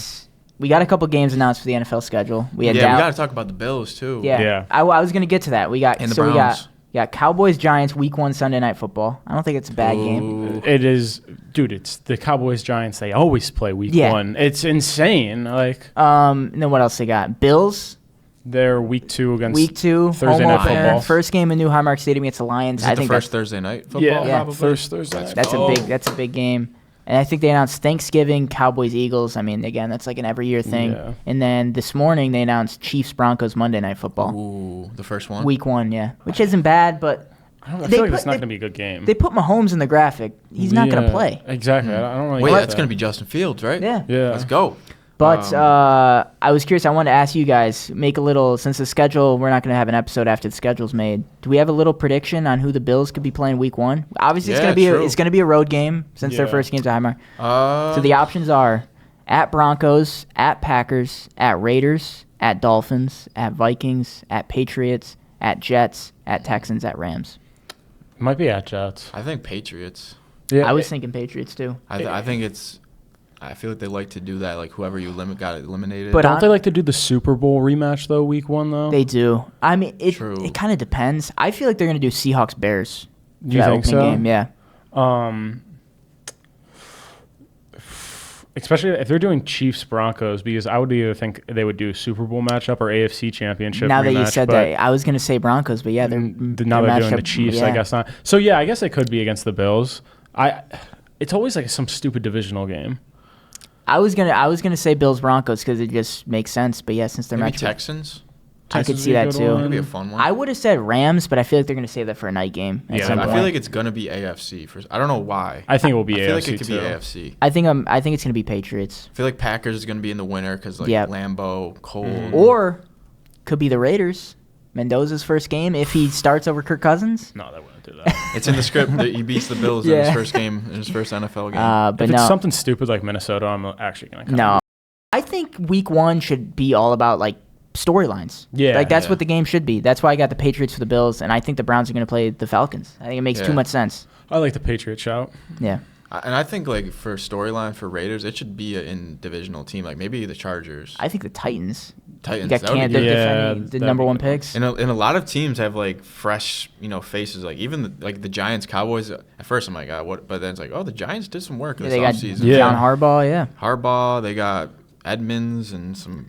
a couple games announced for the NFL schedule. We had Yeah, we Dow- got to talk about the Bills too. Yeah, Yeah. I was gonna get to that. We got And the so Browns. we got Cowboys Giants Week 1 Sunday Night Football. I don't think it's a bad game. Ooh. It is, dude. It's the Cowboys Giants. They always play week Yeah. 1. It's insane. Like And then what else they got? Bills they're week 2 against Week 2 Thursday home Night opener. Football. First game in New Highmark Stadium against the Lions. Is it I the think first Thursday night football? Yeah, Yeah. probably. Thursday. that's a big game. And I think they announced Thanksgiving Cowboys Eagles. I mean, again, that's like an every year thing. Yeah. And then this morning they announced Chiefs Broncos Monday Night Football. Ooh, the first one. Week 1, yeah, which isn't bad, but I They feel like put- it's not they- going to be a good game. they put Mahomes in the graphic. He's not going to play. Exactly. I don't really Wait, get that's that. going to be Justin Fields, right? Yeah. Yeah. Let's go. But I was curious. I wanted to ask you guys, make a little, since the schedule, we're not going to have an episode after the schedule's made. Do we have a little prediction on who the Bills could be playing Week 1? Obviously, Yeah, it's going to be a road game since their Yeah. first game's at Highmark. Uh, So the options are at Broncos, at Packers, at Raiders, at Dolphins, at Vikings, at Patriots, at Jets, at Texans, at Rams. Might be at Jets. I think Patriots. Yeah, I was thinking Patriots too. I think it's. I feel like they like to do that. Like whoever you got eliminated. But Don't they like to do the Super Bowl rematch though? Week 1 though. They do. I mean, True. it kind of depends. I feel like they're going to do Seahawks Bears. Do you think so? Game, yeah. especially if they're doing Chiefs Broncos, because I would either think they would do a Super Bowl matchup or AFC Championship. Now rematch, that you said but that, I was going to say Broncos, but yeah, now they're they're matched doing the up- Chiefs. yeah. I guess not. So yeah, I guess it could be against the Bills. It's always like some stupid divisional game. I was gonna say Bills Broncos because it just makes sense. But yeah, since they're Maybe matched up, Texans. I could Texas see would be a that good too. one. Could be a fun one. I would have said Rams, but I feel like they're gonna save that for a night game. At Yeah, some I point. feel like it's gonna be AFC. I don't know why. I think it will be I feel AFC like it could too. be AFC. I think it's gonna be Patriots, I feel like Packers is gonna be in the winner because like Yep. Lambeau, Cole. or could be the Raiders. Mendoza's first game if he starts over Kirk Cousins. No, they wouldn't do that. It's in the script that he beats the Bills in his Yeah. first game, in his first NFL game. But if no, it's something stupid like Minnesota, I'm actually gonna come. no. I think Week 1 should be all about like storylines. Yeah, like that's yeah. what the game should be. That's why I got the Patriots for the Bills, and I think the Browns are gonna play the Falcons. I think it makes too Yeah. much sense. I like the Patriot shout. Yeah. And I think like for storyline for Raiders, it should be in divisional team, like maybe the Chargers, I think the Titans. Titans. You got that would be Canada good. Yeah, defending the that'd number be one good one. picks. And a lot of teams have like fresh, faces. Like even like the Giants, Cowboys. At first, I'm like, what? But then it's like, oh, the Giants did some work Yeah, this they got offseason. Yeah. John Harbaugh. Yeah. Harbaugh, they got Edmonds and some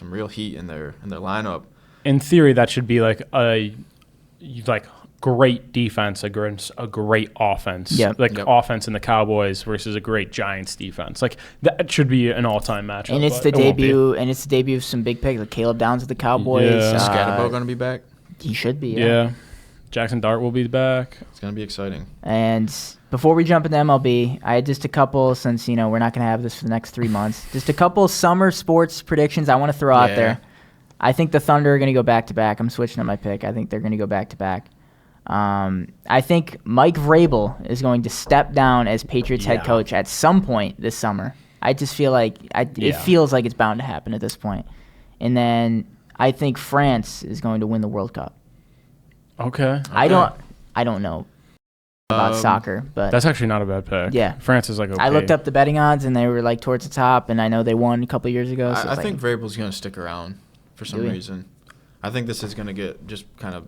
real heat in their lineup. In theory, that should be like a great defense against a great offense. Yep. Like Yep. offense in the Cowboys versus a great Giants defense. Like that should be an all-time matchup. And it's the but it won't be. debut. And it's the debut of some big picks. Like Caleb Downs with the Cowboys. Yeah. Is Scatterbo gonna be back? He should be. Yeah. Jackson Dart will be back. It's gonna be exciting. And before we jump into MLB, I had just a couple, since we're not going to have this for the next 3 months, just a couple summer sports predictions I want to throw out Yeah. there. I think the Thunder are going to go back to back. I'm switching up my pick. I think they're going to go back to back. I think Mike Vrabel is going to step down as Patriots head Yeah. coach at some point this summer. I just feel like it feels like it's bound to happen at this point. And then I think France is going to win the World Cup. Okay. I don't know about soccer, but That's actually not a bad pick. Yeah. France is like okay. I looked up the betting odds and they were like towards the top, and I know they won a couple years ago. So I it's think like, Vrabel's gonna stick around for some Do we? reason. I think this is gonna get just kind of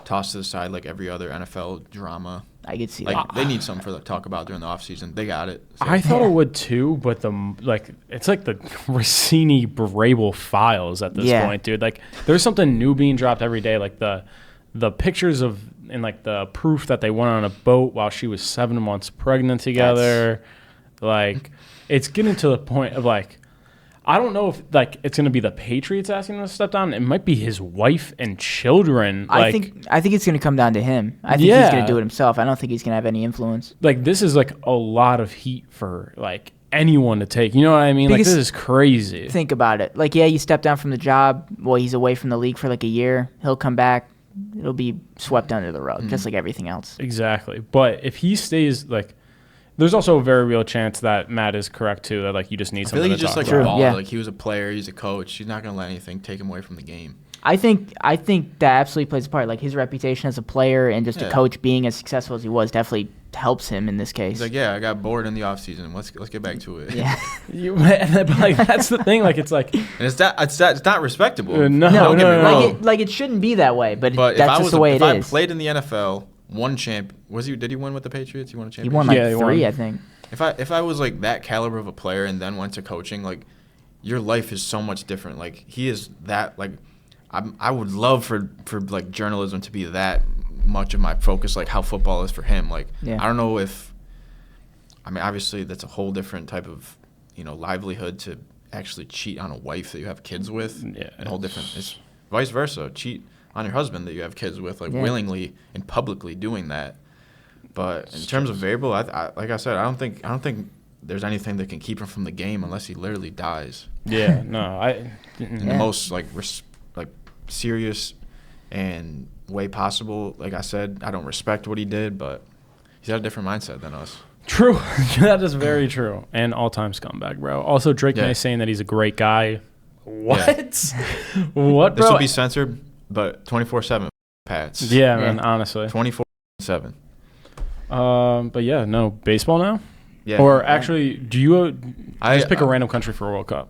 tossed to the side like every other NFL drama. I could see Like that. they need something for the talk about during the offseason. They got it. So. I thought Yeah. it would too, but it's like the Rossini Brabel files at this Yeah. point, dude. Like there's something new being dropped every day. Like the pictures of and like the proof that they went on a boat while she was 7 months pregnant together. Like it's getting to the point of like I don't know if like it's gonna be the Patriots asking him to step down. It might be his wife and children. I think it's going to come down to him. I think he's Yeah. going to do it himself. I don't think he's going to have any influence. like this is like a lot of heat for like anyone to take. You know what I mean? Like Because- this is crazy. Think about it. Like, yeah, you step down from the job. Well, he's away from the league for like a year. He'll come back. It'll be swept under the rug, just like everything else. Exactly. But if he stays like there's also a very real chance that Matt is correct too, that like you just need I feel something like he's to just talk like about. a True, baller. yeah. Like he was a player, he's a coach. He's not gonna let anything take him away from the game. I think that absolutely plays a part. Like his reputation as a player and just a Yeah. coach being as successful as he was definitely helps him in this case. He's like, yeah, I got bored in the offseason. Let's get back to it. yeah. But like that's the thing. Like it's like And it's not respectable. No, Don't get me no, wrong. no. Like it shouldn't be that way, but, But that's just the way if it I is. played in the NFL, did he win with the Patriots? He won a He championship. won like Yeah, he 3, won. I think. If I was like that caliber of a player and then went to coaching, like your life is so much different. Like he is that like I would love for like journalism to be that much of my focus, like how football is for him. Like Yeah. I don't know if obviously that's a whole different type of livelihood to actually cheat on a wife that you have kids with. Yeah, a whole different. It's vice versa. Cheat on your husband that you have kids with, like Yeah. willingly and publicly doing that. But in terms of Vrabel, I like I said, I don't think there's anything that can keep him from the game unless he literally dies yeah, no, in Yeah. the most like serious and way possible. Like I said, I don't respect what he did, but he's got a different mindset than us. True. That is very true. And all-time scumbag, bro. Also, Drake Yeah. May saying that he's a great guy. What? What, bro? This will be censored, but 24/7 Pats. yeah, Yeah. man. Honestly. 24/7. But yeah, no baseball now. Yeah. Or actually, do you just pick a I- random country for a World Cup?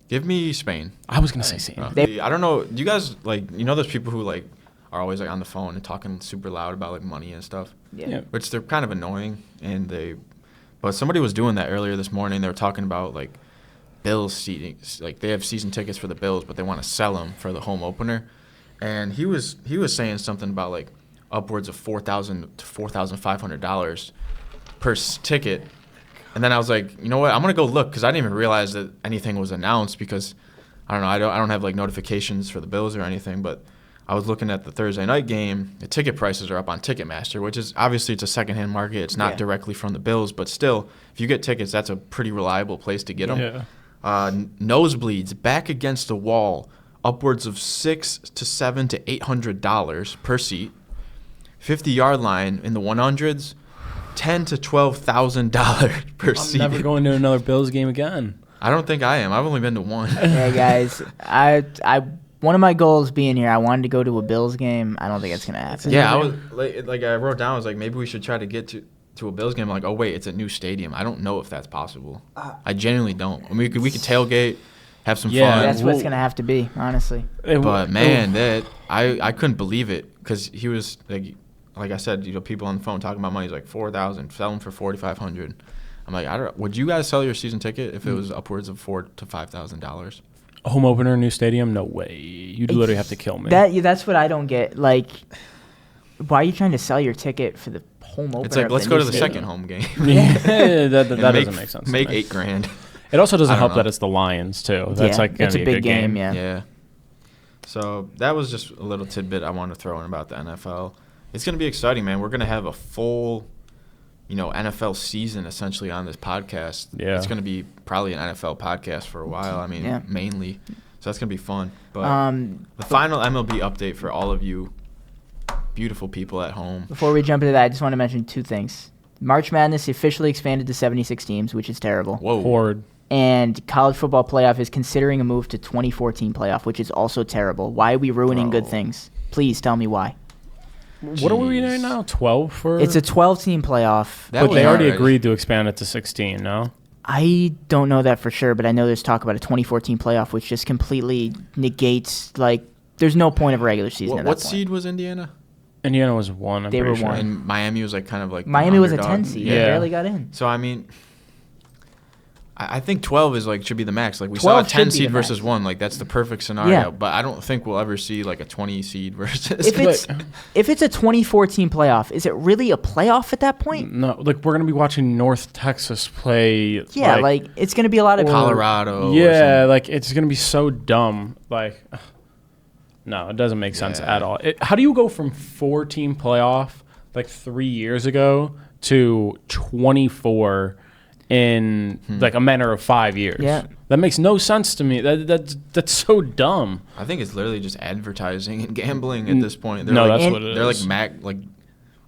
Give me Spain. I was gonna say Spain. I don't know. Do you guys those people who like are always like on the phone and talking super loud about like money and stuff? Yeah. Yeah. Which they're kind of annoying and they But somebody was doing that earlier this morning. They were talking about like Bills seating, like they have season tickets for the Bills, but they want to sell them for the home opener. And he was saying something about like upwards of $4,000 to $4,500 per ticket. And then I was like, you know what? I'm gonna go look because I didn't even realize that anything was announced because I don't know. I don't have like notifications for the Bills or anything, but I was looking at the Thursday night game. The ticket prices are up on Ticketmaster, which is obviously it's a secondhand market. It's not directly from the Bills, but still, if you get tickets, that's a pretty reliable place to get them. Yeah. Nosebleeds back against the wall, upwards of $600 to $700 to $800 per seat. 50-yard line in the 100s, $10,000 to $12,000 per seat. I'm never going to another Bills game again. I don't think I am. I've only been to one. Yeah, guys, I one of my goals being here, I wanted to go to a Bills game. I don't think it's gonna happen. Yeah, I was like I wrote down. I was like, maybe we should try to get to a Bills game. I'm like, oh wait, it's a new stadium. I don't know if that's possible. I genuinely don't. I mean, we could tailgate, have some fun. That's what it's gonna have to be, honestly. But man, that I couldn't believe it because he was like I said, people on the phone talking about money. He's like $4,000, sell them for $4,500. I'm like, would you guys sell your season ticket if it was upwards of $4,000 to $5,000? Home opener, new stadium? No way. You'd literally have to kill me. That's what I don't get. Like, why are you trying to sell your ticket for the home opener? It's like, let's go to the second home game. that doesn't make sense. Make $8,000. It also doesn't help that it's the Lions too. That's it's a big game. Yeah. So that was just a little tidbit I wanted to throw in about the NFL. It's going to be exciting, man. We're going to have a full, NFL season essentially on this podcast. Yeah. It's going to be probably an NFL podcast for a while. I mean, mainly. So that's going to be fun. But the final MLB update for all of you beautiful people at home. Before we jump into that, I just want to mention two things. March Madness officially expanded to 76 teams, which is terrible. Whoa. Horde. And college football playoff is considering a move to 2014 playoff, which is also terrible. Why are we ruining good things? Please tell me why. What are we in right now? 12 for? It's a 12-team playoff. But they already agreed to expand it to 16, no? I don't know that for sure, but I know there's talk about a 2014 playoff, which just completely negates, there's no point of a regular season at that point. What seed was Indiana? Indiana was 1, I'm pretty sure. And Miami was kind of like Miami was a 10 seed. Yeah. They barely got in. So, I mean, I think 12 is should be the max. We saw a 10 seed versus 1. That's the perfect scenario. Yeah. But I don't think we'll ever see a 20 seed versus. If it's a 2014 playoff, is it really a playoff at that point? No, we're gonna be watching North Texas play. Yeah, it's gonna be a lot of Colorado. Yeah, it's gonna be so dumb. No, it doesn't make sense at all. How do you go from 4-team playoff 3 years ago to 24 in a matter of 5 years? Yeah. That makes no sense to me. That's so dumb. I think it's literally just advertising and gambling at this point. That's what it is. They're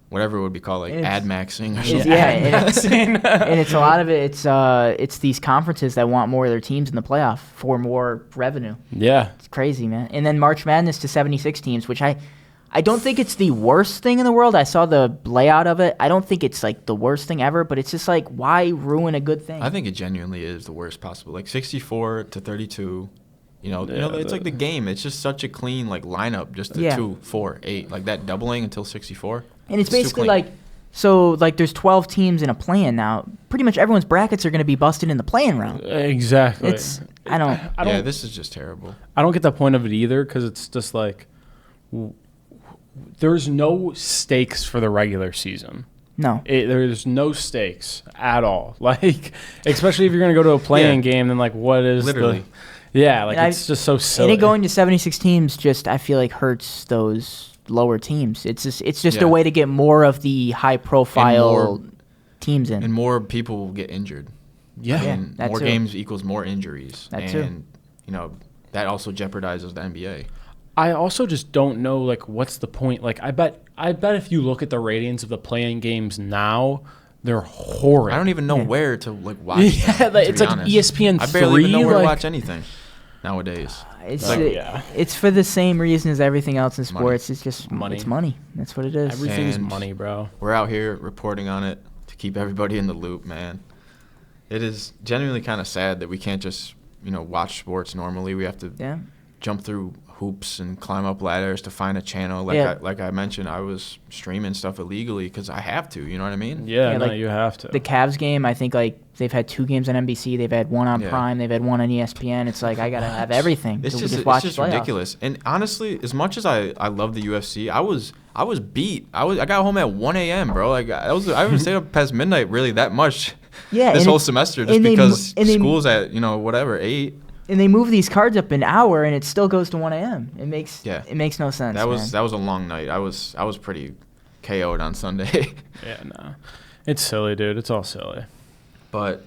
whatever it would be called, ad maxing or something. And it's a lot of it. It's these conferences that want more of their teams in the playoff for more revenue. Yeah, it's crazy, man. And then March Madness to 76 teams, which I don't think it's the worst thing in the world. I saw the layout of it. I don't think it's the worst thing ever, but it's just why ruin a good thing? I think it genuinely is the worst possible. 64 to 32. It's like the game. It's just such a clean lineup. Just the 2, 4, 8, that doubling until 64. And it's basically there's 12 teams in a play-in now. Pretty much everyone's brackets are going to be busted in the play-in round. Exactly. I don't. Yeah, this is just terrible. I don't get the point of it either because it's just there's no stakes for the regular season. No. There's no stakes at all. Especially if you're going to go to a play-in game, then what is literally? It's just so silly. And it going to 76 teams I feel hurts those lower teams. It's just a way to get more of the high-profile teams in. And more people will get injured. Yeah. And more games equals more injuries. And that also jeopardizes the NBA. I also just don't know what's the point. I bet if you look at the ratings of the play-in games now, they're horrid. I don't even know where to watch. Yeah, them, it's ESPN 3. I barely even know where to watch anything nowadays. It's for the same reason as everything else in sports. Money. It's just money. It's money. That's what it is. Everything's money, bro. We're out here reporting on it to keep everybody in the loop, man. It is genuinely kind of sad that we can't just watch sports normally. We have to jump through hoops and climb up ladders to find a channel. Like I mentioned, I was streaming stuff illegally because I have to. You know what I mean? Yeah, no, like you have to. The Cavs game, I think like they've had 2 games on NBC. They've had 1 on Prime. They've had 1 on ESPN. It's like I gotta have everything. It's to just watch playoffs. ridiculous. And honestly, as much as I love the UFC, I was beat. I got home at 1 a.m., bro. Like I haven't stayed up past midnight really that much. Yeah, this whole semester just because school's at 8. And they move these cards up an hour, and it still goes to 1 a.m. It makes no sense. That was a long night. I was pretty KO'd on Sunday. Yeah, no, it's silly, dude. It's all silly. But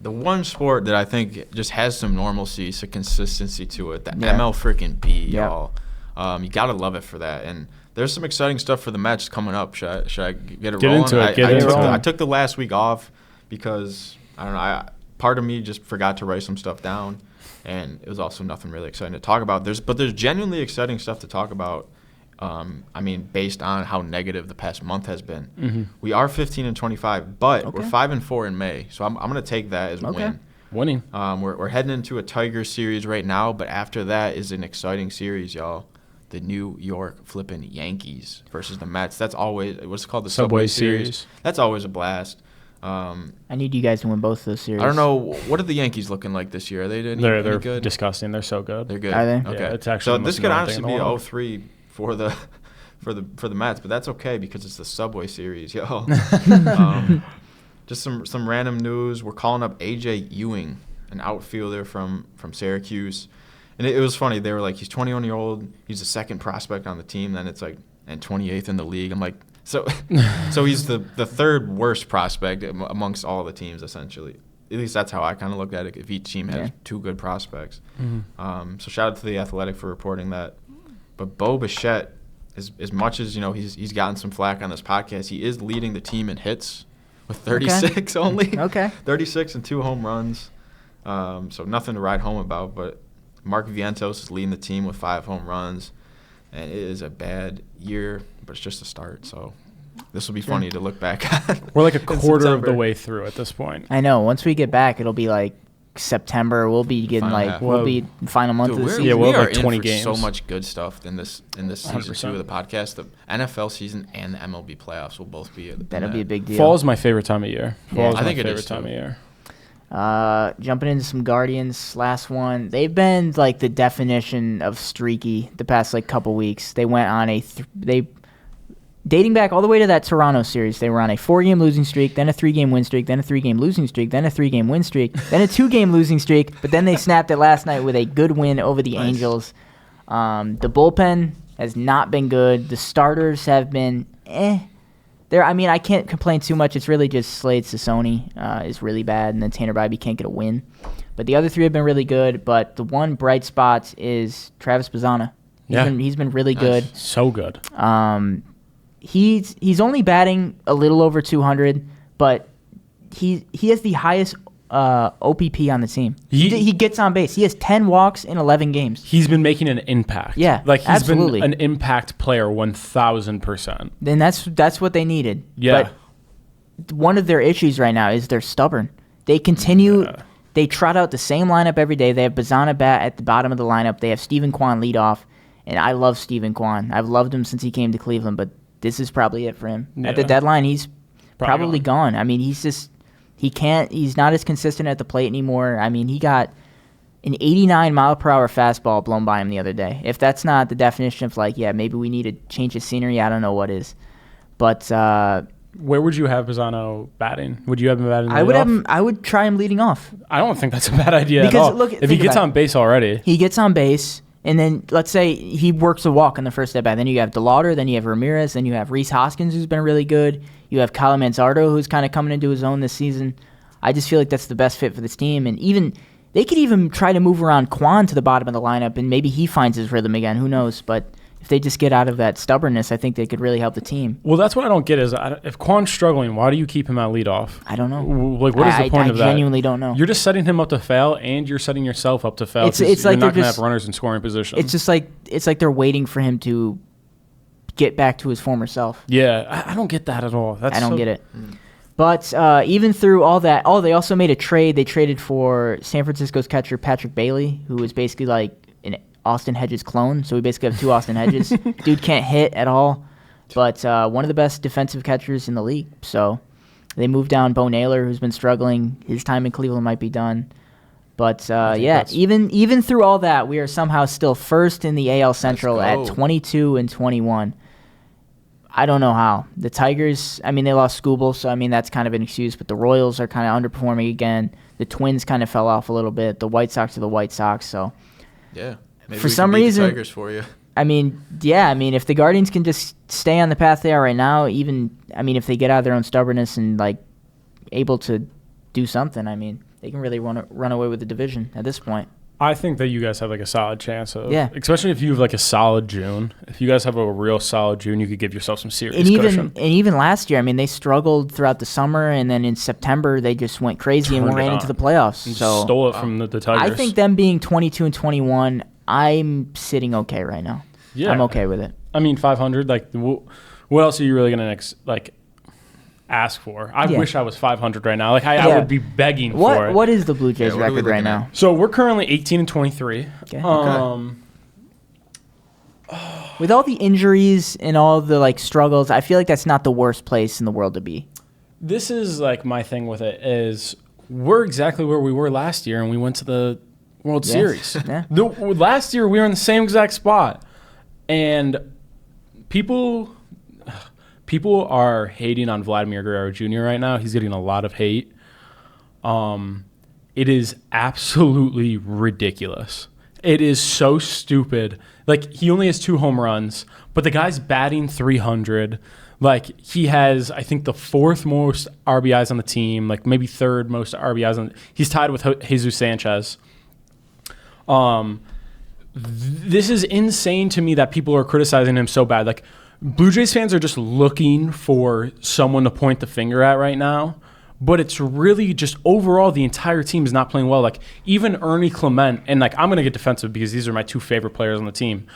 the one sport that I think just has some normalcy, some consistency to it, the ML freaking B, y'all. You gotta love it for that. And there's some exciting stuff for the Mets coming up. Should I get it rolling? I took the last week off because I don't know. Part of me just forgot to write some stuff down. And it was also nothing really exciting to talk about. There's genuinely exciting stuff to talk about. Based on how negative the past month has been. Mm-hmm. We are 15-25, but we're 5-4 in May. So I'm going to take that as a win. Winning. We're heading into a Tigers series right now, but after that is an exciting series, y'all. The New York flipping Yankees versus the Mets. That's always what's called the Subway Series. That's always a blast. I need you guys to win both those series. I don't know. What are the Yankees looking like this year? Are they any They're good? Disgusting. They're so good. They're good. Are they? Okay. Yeah, it's actually so this could honestly be 0-3 for the Mets, but that's okay because it's the Subway Series, yo. Just some random news. We're calling up AJ Ewing, an outfielder from Syracuse. And it was funny. They were like, he's 21-year-old. He's the second prospect on the team. Then it's like, and 28th in the league. I'm like, so he's the third worst prospect amongst all the teams, essentially. At least that's how I kind of looked at it, if each team has 2 good prospects. Mm-hmm. So shout out to The Athletic for reporting that. But Bo Bichette, as much as, he's gotten some flack on this podcast, he is leading the team in hits with 36 only. Okay. 36 and 2 home runs. So nothing to write home about, but Mark Vientos is leading the team with 5 home runs. And it is a bad year, but it's just a start. So this will be funny to look back at. We're like a quarter of the way through at this point. I know. Once we get back, it'll be like September. We'll be getting we'll be final month of the season. Yeah, we are 20 in for games. so much good stuff in this season 100%. 2 of the podcast. The NFL season and the MLB playoffs will both be. That'll be a big deal. Fall is my favorite time of year. Fall is I think my it favorite is time of year. Jumping into some Guardians, last one. They've been like the definition of streaky the past couple weeks. They went on dating back all the way to that Toronto series. They were on a 4-game losing streak, then a 3-game win streak, then a 3-game losing streak, then a 3-game win streak, then a 2-game losing streak. But then they snapped it last night with a good win over the Angels. The bullpen has not been good. The starters have been I can't complain too much. It's really just Slade Sassoni is really bad, and then Tanner Bybee can't get a win. But the other 3 have been really good. But the one bright spot is Travis Bazzana. He's been really good. So good. He's only batting a little over 200, but he has the highest OPP on the team. He gets on base. He has 10 walks in 11 games. He's been making an impact. Yeah, he's absolutely. been an impact player 1,000%. Then that's what they needed. Yeah. But one of their issues right now is they're stubborn. They continue. Yeah. They trot out the same lineup every day. They have Bazzana bat at the bottom of the lineup. They have Stephen Kwan lead off, and I love Stephen Kwan. I've loved him since he came to Cleveland, but this is probably it for him. Yeah. At the deadline, he's probably gone. I mean, he's not as consistent at the plate anymore. I mean, he got an 89-mile-per-hour fastball blown by him the other day. If that's not the definition of maybe we need to change the scenery, I don't know what is. But where would you have Bazzano batting? Would you have him batting? I would try him leading off. I don't think that's a bad idea at all. Look, if he gets on base already, he gets on base. And then let's say he works a walk in the first at-bat. Then you have DeLauder, then you have Ramirez, then you have Rhys Hoskins, who's been really good. You have Kyle Manzardo, who's kind of coming into his own this season. I just feel like that's the best fit for this team. And they could even try to move around Kwan to the bottom of the lineup, and maybe he finds his rhythm again. Who knows? But if they just get out of that stubbornness, I think they could really help the team. Well, that's what I don't get is if Kwan's struggling, why do you keep him at leadoff? I don't know. What is the point of that? I genuinely don't know. You're just setting him up to fail, and you're setting yourself up to fail. It's you're like not going to have runners in scoring position. It's just like they're waiting for him to get back to his former self. Yeah, I don't get that at all. I don't get it. But even through all that, they also made a trade. They traded for San Francisco's catcher Patrick Bailey, who was basically like Austin Hedges clone. So we basically have two Austin Hedges. Dude can't hit at all, but one of the best defensive catchers in the league. So they moved down Bo Naylor, who's been struggling. His time in Cleveland might be done. But even through all that, we are somehow still first in the AL Central at 22-21. I don't know how. The Tigers, I mean, they lost Skubal, so I mean that's kind of an excuse. But the Royals are kind of underperforming again. The Twins kind of fell off a little bit. The White Sox are the White Sox. So yeah, maybe for some reason, the Tigers for you. I mean, yeah, I mean, if the Guardians can just stay on the path they are right now, if they get out of their own stubbornness and like able to do something, I mean, they can really run away with the division at this point. I think that you guys have like a solid chance of, especially if you have like a solid June. If you guys have a real solid June, you could give yourself some serious cushion. And even last year, I mean, they struggled throughout the summer, and then in September they just went crazy and ran into the playoffs. And so stole it from the Tigers. I think them being 22-21, I'm sitting okay right now. Yeah, I'm okay with it. I mean, 500. Like, what else are you really gonna ask for? I wish I was 500 right now. Like I would be begging for it. What is the Blue Jays record right now? So we're currently 18-23. Okay. With all the injuries and all the like struggles, I feel like that's not the worst place in the world to be. This is like my thing with it is we're exactly where we were last year, and we went to the World Series. Yeah. Last year we were in the same exact spot, and people are hating on Vladimir Guerrero Jr. right now. He's getting a lot of hate. It is absolutely ridiculous. It is so stupid. Like, he only has 2 home runs, but the guy's batting 300. Like, he has, I think, the 4th most RBIs on the team, like maybe 3rd most RBIs. He's tied with Jesus Sanchez. This is insane to me that people are criticizing him so bad. Like, Blue Jays fans are just looking for someone to point the finger at right now, but it's really just overall the entire team is not playing well. Like, even Ernie Clement, and like I'm going to get defensive because these are my 2 favorite players on the team.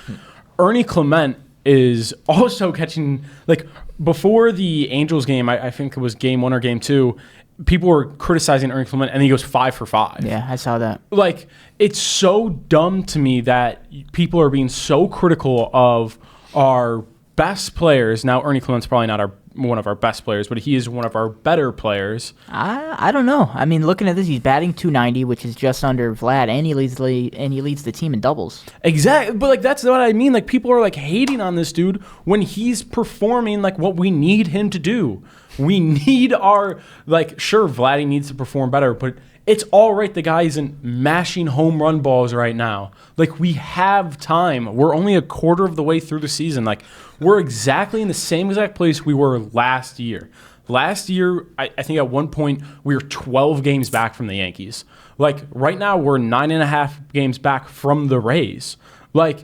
Ernie Clement is also catching, like, before the Angels game, I think it was game 1 or game 2, people were criticizing Ernie Clement, and he goes 5 for 5. Yeah, I saw that. Like, it's so dumb to me that people are being so critical of our best players. Now, Ernie Clement's probably not one of our best players, but he is one of our better players. I don't know. I mean, looking at this, he's batting .290, which is just under Vlad, and he leads the team in doubles. Exactly, but like that's what I mean. Like, people are like hating on this dude when he's performing like what we need him to do. We need sure, Vladdy needs to perform better, but it's all right. The guy isn't mashing home run balls right now. Like, we have time. We're only a quarter of the way through the season. Like, we're exactly in the same exact place we were last year. Last year, I think at one point we were 12 games back from the Yankees. Like, right now we're 9.5 games back from the Rays. Like,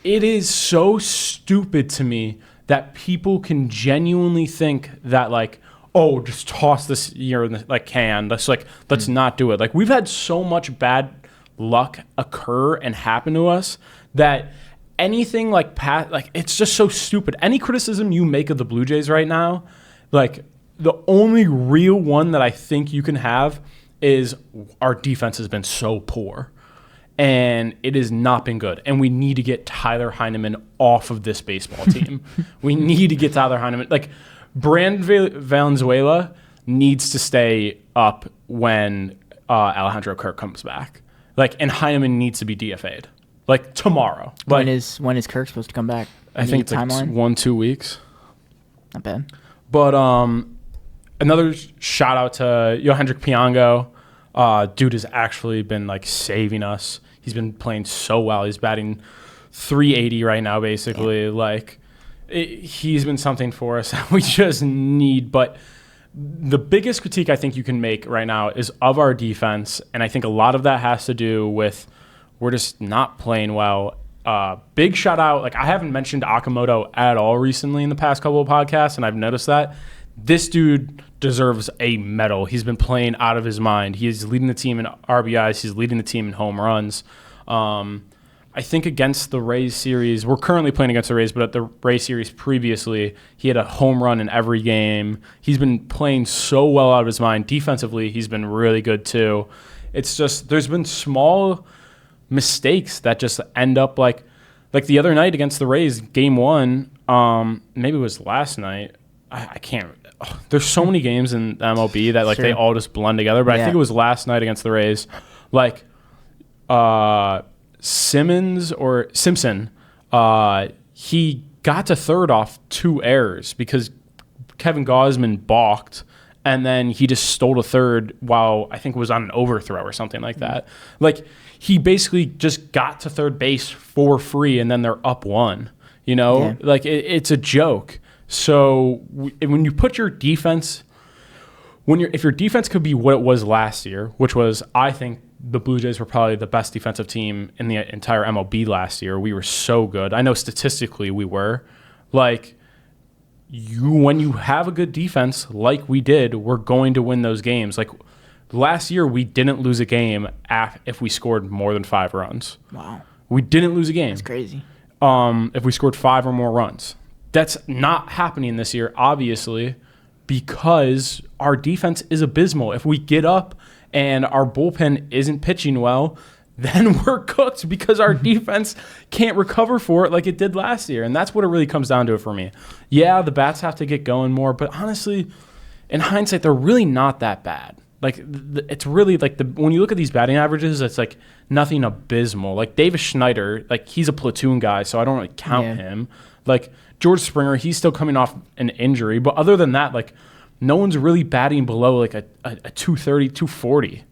it is so stupid to me that people can genuinely think that, like, oh, just toss this year in the can. Let's not do it. Like, we've had so much bad luck occur and happen to us that anything like it's just so stupid. Any criticism you make of the Blue Jays right now, like, the only real one that I think you can have is our defense has been so poor. And it has not been good. And we need to get Tyler Heineman off of this baseball team. We need to get Tyler Heineman. Like, Brandon Valenzuela needs to stay up when Alejandro Kirk comes back. Like, and Heineman needs to be DFA'd. Like, tomorrow. When is Kirk supposed to come back? I think it's like 1-2 weeks. Not bad. But another shout out to Yohendrick Piango. Dude has actually been like saving us. He's been playing so well. He's batting .380 right now, basically. Yeah. Like, he's been something for us that we just need. But the biggest critique I think you can make right now is of our defense, and I think a lot of that has to do with we're just not playing well. Big shout out. Like, I haven't mentioned Akamoto at all recently in the past couple of podcasts, and I've noticed that. This dude deserves a medal. He's been playing out of his mind. He's leading the team in RBIs. He's leading the team in home runs. I think against the Rays series, we're currently playing against the Rays, but at the Rays series previously, he had a home run in every game. He's been playing so well out of his mind. Defensively, he's been really good too. It's just there's been small mistakes that just end up like the other night against the Rays, game 1. Maybe it was last night. I can't. There's so many games in MLB that they all just blend together. But I think it was last night against the Rays. Like Simpson, he got to third off 2 errors because Kevin Gausman balked, and then he just stole to third while I think it was on an overthrow or something like that. Like, he basically just got to third base for free, and then they're up 1. You know, like it's a joke. So when you put your defense, if your defense could be what it was last year, which was, I think the Blue Jays were probably the best defensive team in the entire MLB last year. We were so good. I know statistically we were. Like, when you have a good defense like we did, we're going to win those games. Like, last year we didn't lose a game if we scored more than 5 runs. Wow. We didn't lose a game. That's crazy. If we scored 5 or more runs. That's not happening this year, obviously, because our defense is abysmal. If we get up and our bullpen isn't pitching well, then we're cooked because our defense can't recover for it like it did last year. And that's what it really comes down to for me. Yeah, the bats have to get going more, but honestly, in hindsight, they're really not that bad. Like, it's really like when you look at these batting averages, it's like nothing abysmal. Like, Davis Schneider, like, he's a platoon guy, so I don't really count him. Like, George Springer, he's still coming off an injury, but other than that, like, no one's really batting below like a 230, 240.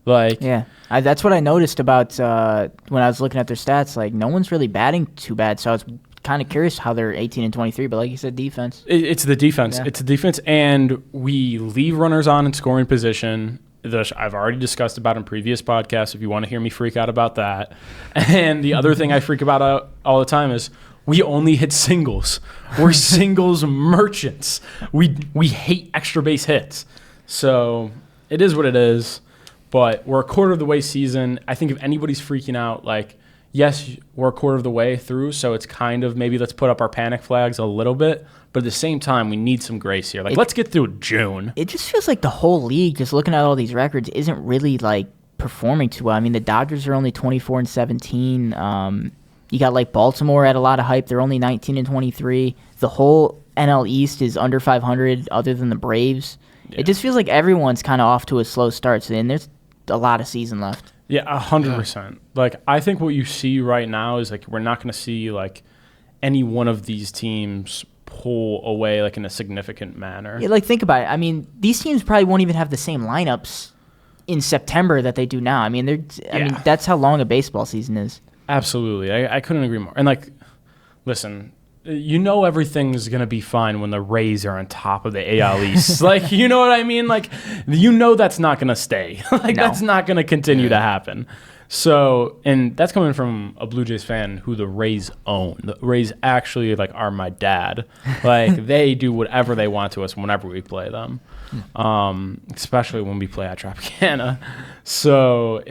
Like, that's what I noticed about when I was looking at their stats. Like, no one's really batting too bad, so I was kind of curious how they're 18 and 23. But like you said, defense. It's the defense. It's the defense, and we leave runners on in scoring position. I've already discussed about in previous podcasts. If you want to hear me freak out about that, and the other thing I freak about all the time is we only hit singles. We're singles merchants. We hate extra base hits. So it is what it is. But we're a quarter of the way season. I think if anybody's freaking out, like, yes, we're a quarter of the way through, so it's kind of maybe let's put up our panic flags a little bit. But at the same time, we need some grace here. Like, let's get through June. It just feels like the whole league, just looking at all these records, isn't really, like, performing too well. I mean, the Dodgers are only 24 and 17. You got, like, Baltimore at a lot of hype. They're only 19 and 23. The whole NL East is under 500 other than the Braves. Yeah. It just feels like everyone's kind of off to a slow start, and there's a lot of season left. Yeah, 100%. Like, I think what you see right now is, like, we're not going to see, like, any one of these teams pull away, like, in a significant manner. Yeah, like, think about it. I mean, these teams probably won't even have the same lineups in September that they do now. I mean, I mean, that's how long a baseball season is. Absolutely. I couldn't agree more. And, like, listen, you know everything's going to be fine when the Rays are on top of the AL East. Like, you know what I mean? Like, you know that's not going to stay. Like, that's not going to continue to happen. So, and that's coming from a Blue Jays fan who the Rays own. The Rays actually, like, are my dad. Like, they do whatever they want to us whenever we play them, especially when we play at Tropicana. So,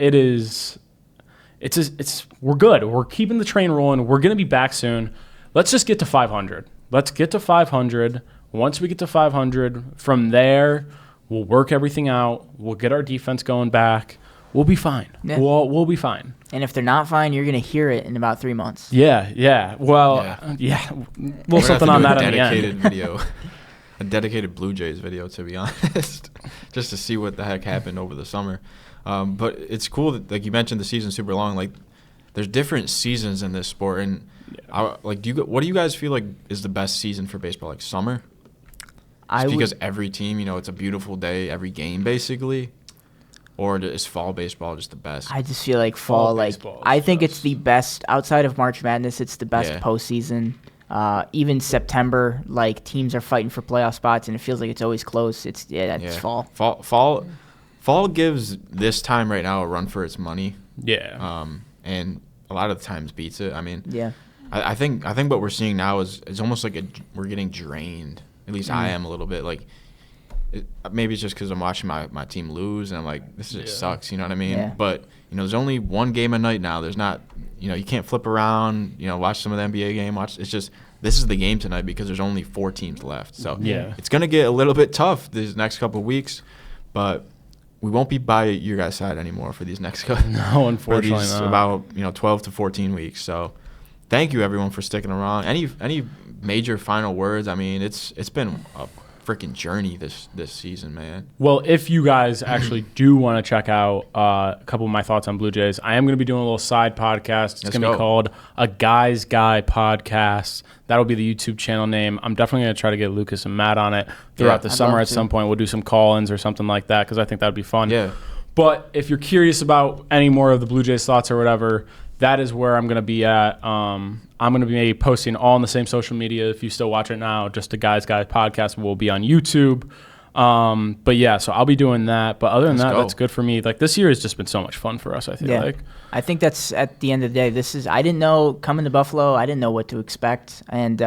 we're good. We're keeping the train rolling. We're going to be back soon. Let's just get to 500. Let's get to 500. Once we get to 500, from there, we'll work everything out. We'll get our defense going back. We'll be fine. Yeah. We'll be fine. And if they're not fine, you're going to hear it in about 3 months. Yeah. Well, yeah. We'll something on that at the end. Video. A dedicated Blue Jays video, to be honest, just to see what the heck happened over the summer. But it's cool that, like you mentioned, the season's super long. Like, there's different seasons in this sport, and what do you guys feel like is the best season for baseball? Like summer? Because every team, it's a beautiful day, every game basically. Or is fall baseball just the best? I just feel like fall. Like, I think it's the best outside of March Madness. It's the best postseason. Even September, like, teams are fighting for playoff spots, and it feels like it's always close. It's fall. Fall gives this time right now a run for its money. Yeah. And a lot of the times beats it. I mean, I think what we're seeing now is almost like we're getting drained. At least I am a little bit. Like, maybe it's just because I'm watching my team lose, and I'm like, this just sucks. You know what I mean? Yeah. But there's only one game a night now. There's not, you can't flip around. Watch some of the NBA game. It's just this is the game tonight because there's only 4 teams left. So it's gonna get a little bit tough these next couple of weeks, but we won't be by your guys' side anymore for these next No, unfortunately for these not. about 12 to 14 weeks. So thank you everyone for sticking around. Any major final words? I mean, it's been a freaking journey this season, man. Well, if you guys actually do want to check out a couple of my thoughts on Blue Jays, I am going to be doing a little side podcast. It's going to be called A Guy's Guy Podcast. That'll be the YouTube channel name. I'm definitely going to try to get Lucas and Matt on it throughout the summer at some point. We'll do some call-ins or something like that because I think that would be fun. Yeah. But if you're curious about any more of the Blue Jays thoughts or whatever, that is where I'm going to be at. I'm going to be posting all on the same social media. If you still watch it now, just a Guys Podcast will be on YouTube. But yeah, so I'll be doing that. But other than that, that's good for me. Like this year has just been so much fun for us, I feel like. I think that's at the end of the day. I didn't know coming to Buffalo, I didn't know what to expect. And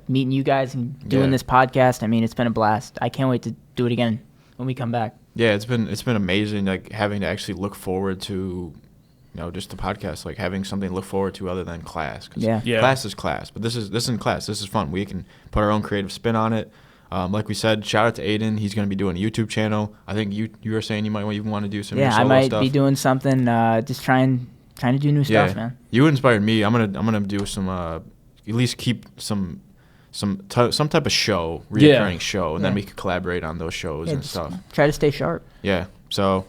meeting you guys and doing this podcast, I mean, it's been a blast. I can't wait to do it again when we come back. Yeah, it's been amazing, like having to actually look forward to, just the podcast, like having something to look forward to other than class. Class is class, but this isn't class. This is fun. We can put our own creative spin on it. Like we said, shout out to Aiden. He's going to be doing a YouTube channel. I think you were saying you might even want to do some. Yeah, I might be doing something. Just trying to do new stuff, man. You inspired me. I'm gonna do some. At least keep some type of show, reoccurring show, and then we could collaborate on those shows and stuff. Try to stay sharp. Yeah. So,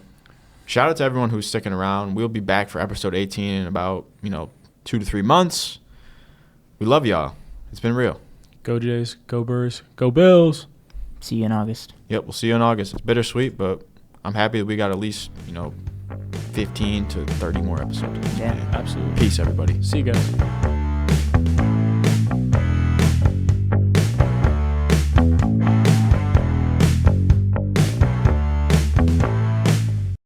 shout out to everyone who's sticking around. We'll be back for episode 18 in about 2 to 3 months. We love y'all. It's been real. Go Jays, go Birds, go Bills. See you in August. Yep, we'll see you in August. It's bittersweet, but I'm happy that we got at least 15 to 30 more episodes. Yeah, absolutely. Peace, everybody. See you guys.